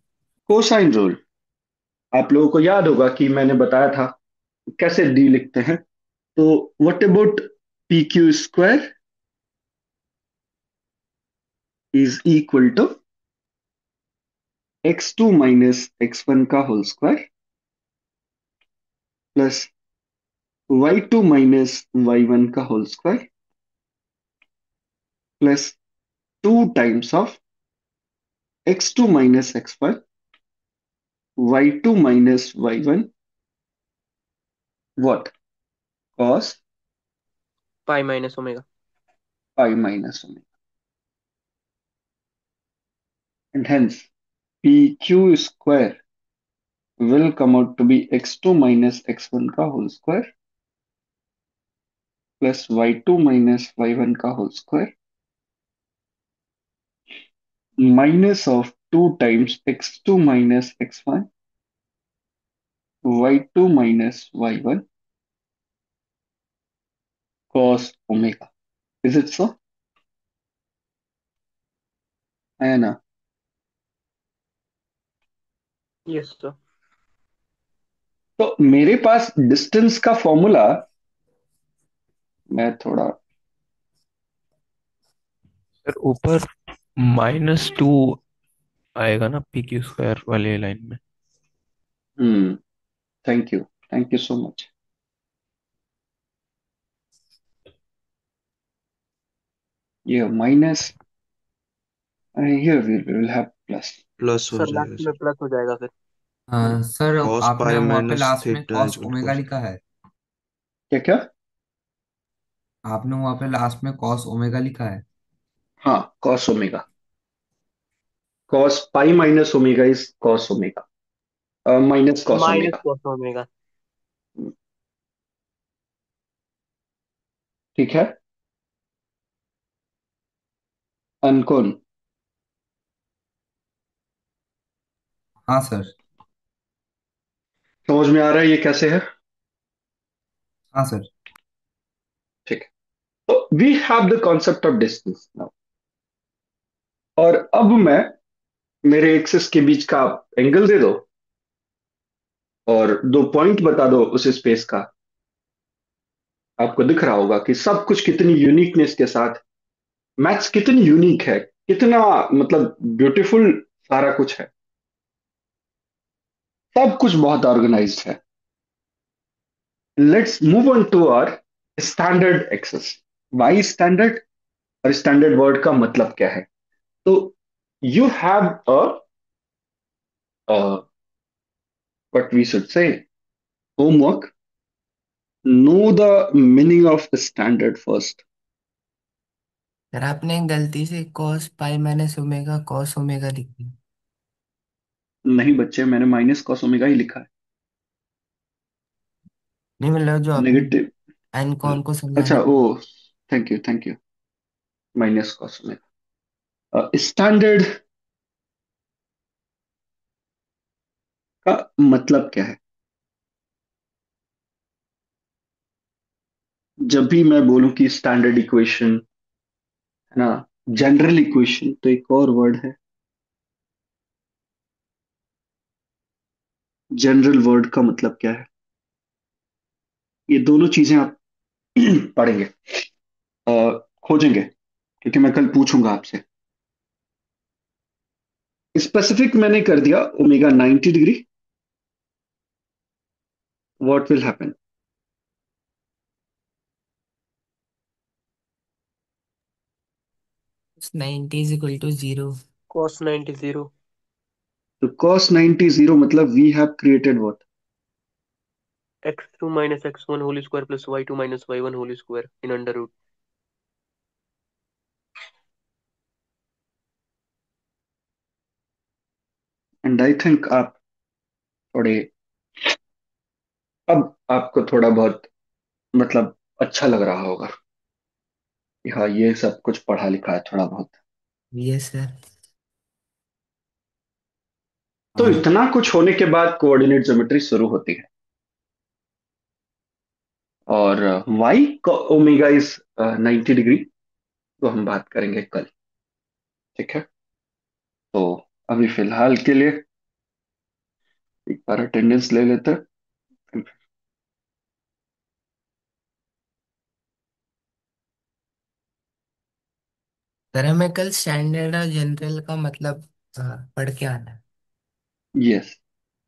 Cosine rule. आप लोगों को याद होगा कि मैंने बताया था कैसे डी लिखते हैं। तो what about P Q square is equal to x2 minus x1 का whole square plus y2 minus y1 का whole square plus 2 times of x2 minus x1 y2 minus y1 what cos pi minus omega. Pi minus omega and hence pq square will come out to be x2 minus x1 का whole square plus y2 minus y1 का whole square minus of 2 times x2 minus x1 y2 minus y1 cos omega. Is it so? है ना? Yes sir. तो मेरे पास डिस्टेंस का फॉर्मूला, मैं थोड़ा सर ऊपर -2 आएगा ना PQ² वाले लाइन में। Hmm thank you so much. ये minus, here we will have plus. Plus हो सर जाएगा लास्ट में सर। प्लस हो जाएगा फिर। सर कॉस आपने पाई वहाँ पे माइनस लास्ट में theta cos is omega cos. लिखा है। क्या क्या? आपने वहाँ पे लास्ट में कॉस ओमेगा लिखा है। हाँ, cos omega. cos pi minus omega is cos omega, minus cos minus omega. Cos omega. ठीक है। अनकोन। हाँ सर। समझ में आ रहा है ये कैसे है? हाँ सर। ठीक है। तो we have the concept of distance now. और अब मैं मेरे एक्सिस के बीच का एंगल दे दो और दो पॉइंट बता दो उस स्पेस का, आपको दिख रहा होगा कि सब कुछ कितनी यूनिकनेस के साथ, मैथ्स कितनी यूनिक है, कितना मतलब ब्यूटीफुल सारा कुछ है, सब कुछ बहुत ऑर्गेनाइज्ड है। Let's move on to our standard axes. Y standard, और स्टैंडर्ड वर्ड का मतलब क्या है? तो you have a what we should say homework, know the meaning of standard first. Sir आपने गलती से cos pi minus omega cos omega लिख दी। नहीं बच्चे, मैंने माइनस कॉस ओमेगा ही लिखा है। नहीं मतलब जो आपने नेगेटिव, एन कॉन को अच्छा समझाने ओ, के thank you thank you. Minus cos omega, standard का मतलब क्या है? जब भी मैं बोलूं कि स्टैंडर्ड इक्वेशन है ना, जनरल इक्वेशन, तो एक और वर्ड है, जनरल वर्ड का मतलब क्या है? ये दोनों चीजें आप पढ़ेंगे, अ, खोजेंगे, क्योंकि मैं कल पूछूंगा आपसे। स्पेसिफिक मैंने कर दिया omega 90 degree, what will happen? 90 is equal to 0। cos 90 0, तो cos 90 मतलब we have created what? x2 minus x1 whole square plus y2 minus y1 whole square in under root. And I think आप थोड़े, अब आपको थोड़ा बहुत मतलब अच्छा लग रहा होगा कि हाँ ये सब कुछ पढ़ा लिखा है थोड़ा बहुत। Yes sir. तो हाँ इतना कुछ होने के बाद कोऑर्डिनेट ज्योमेट्री शुरू होती है, और वाई ओमेगा इज 90 डिग्री, तो हम बात करेंगे कल। ठीक है, तो अभी फिलहाल के लिए एक बार अटेंडेंस ले लेते हैं। सर हमें कल स्टैंडर्ड और जनरल का मतलब पढ़ के आना है। यस,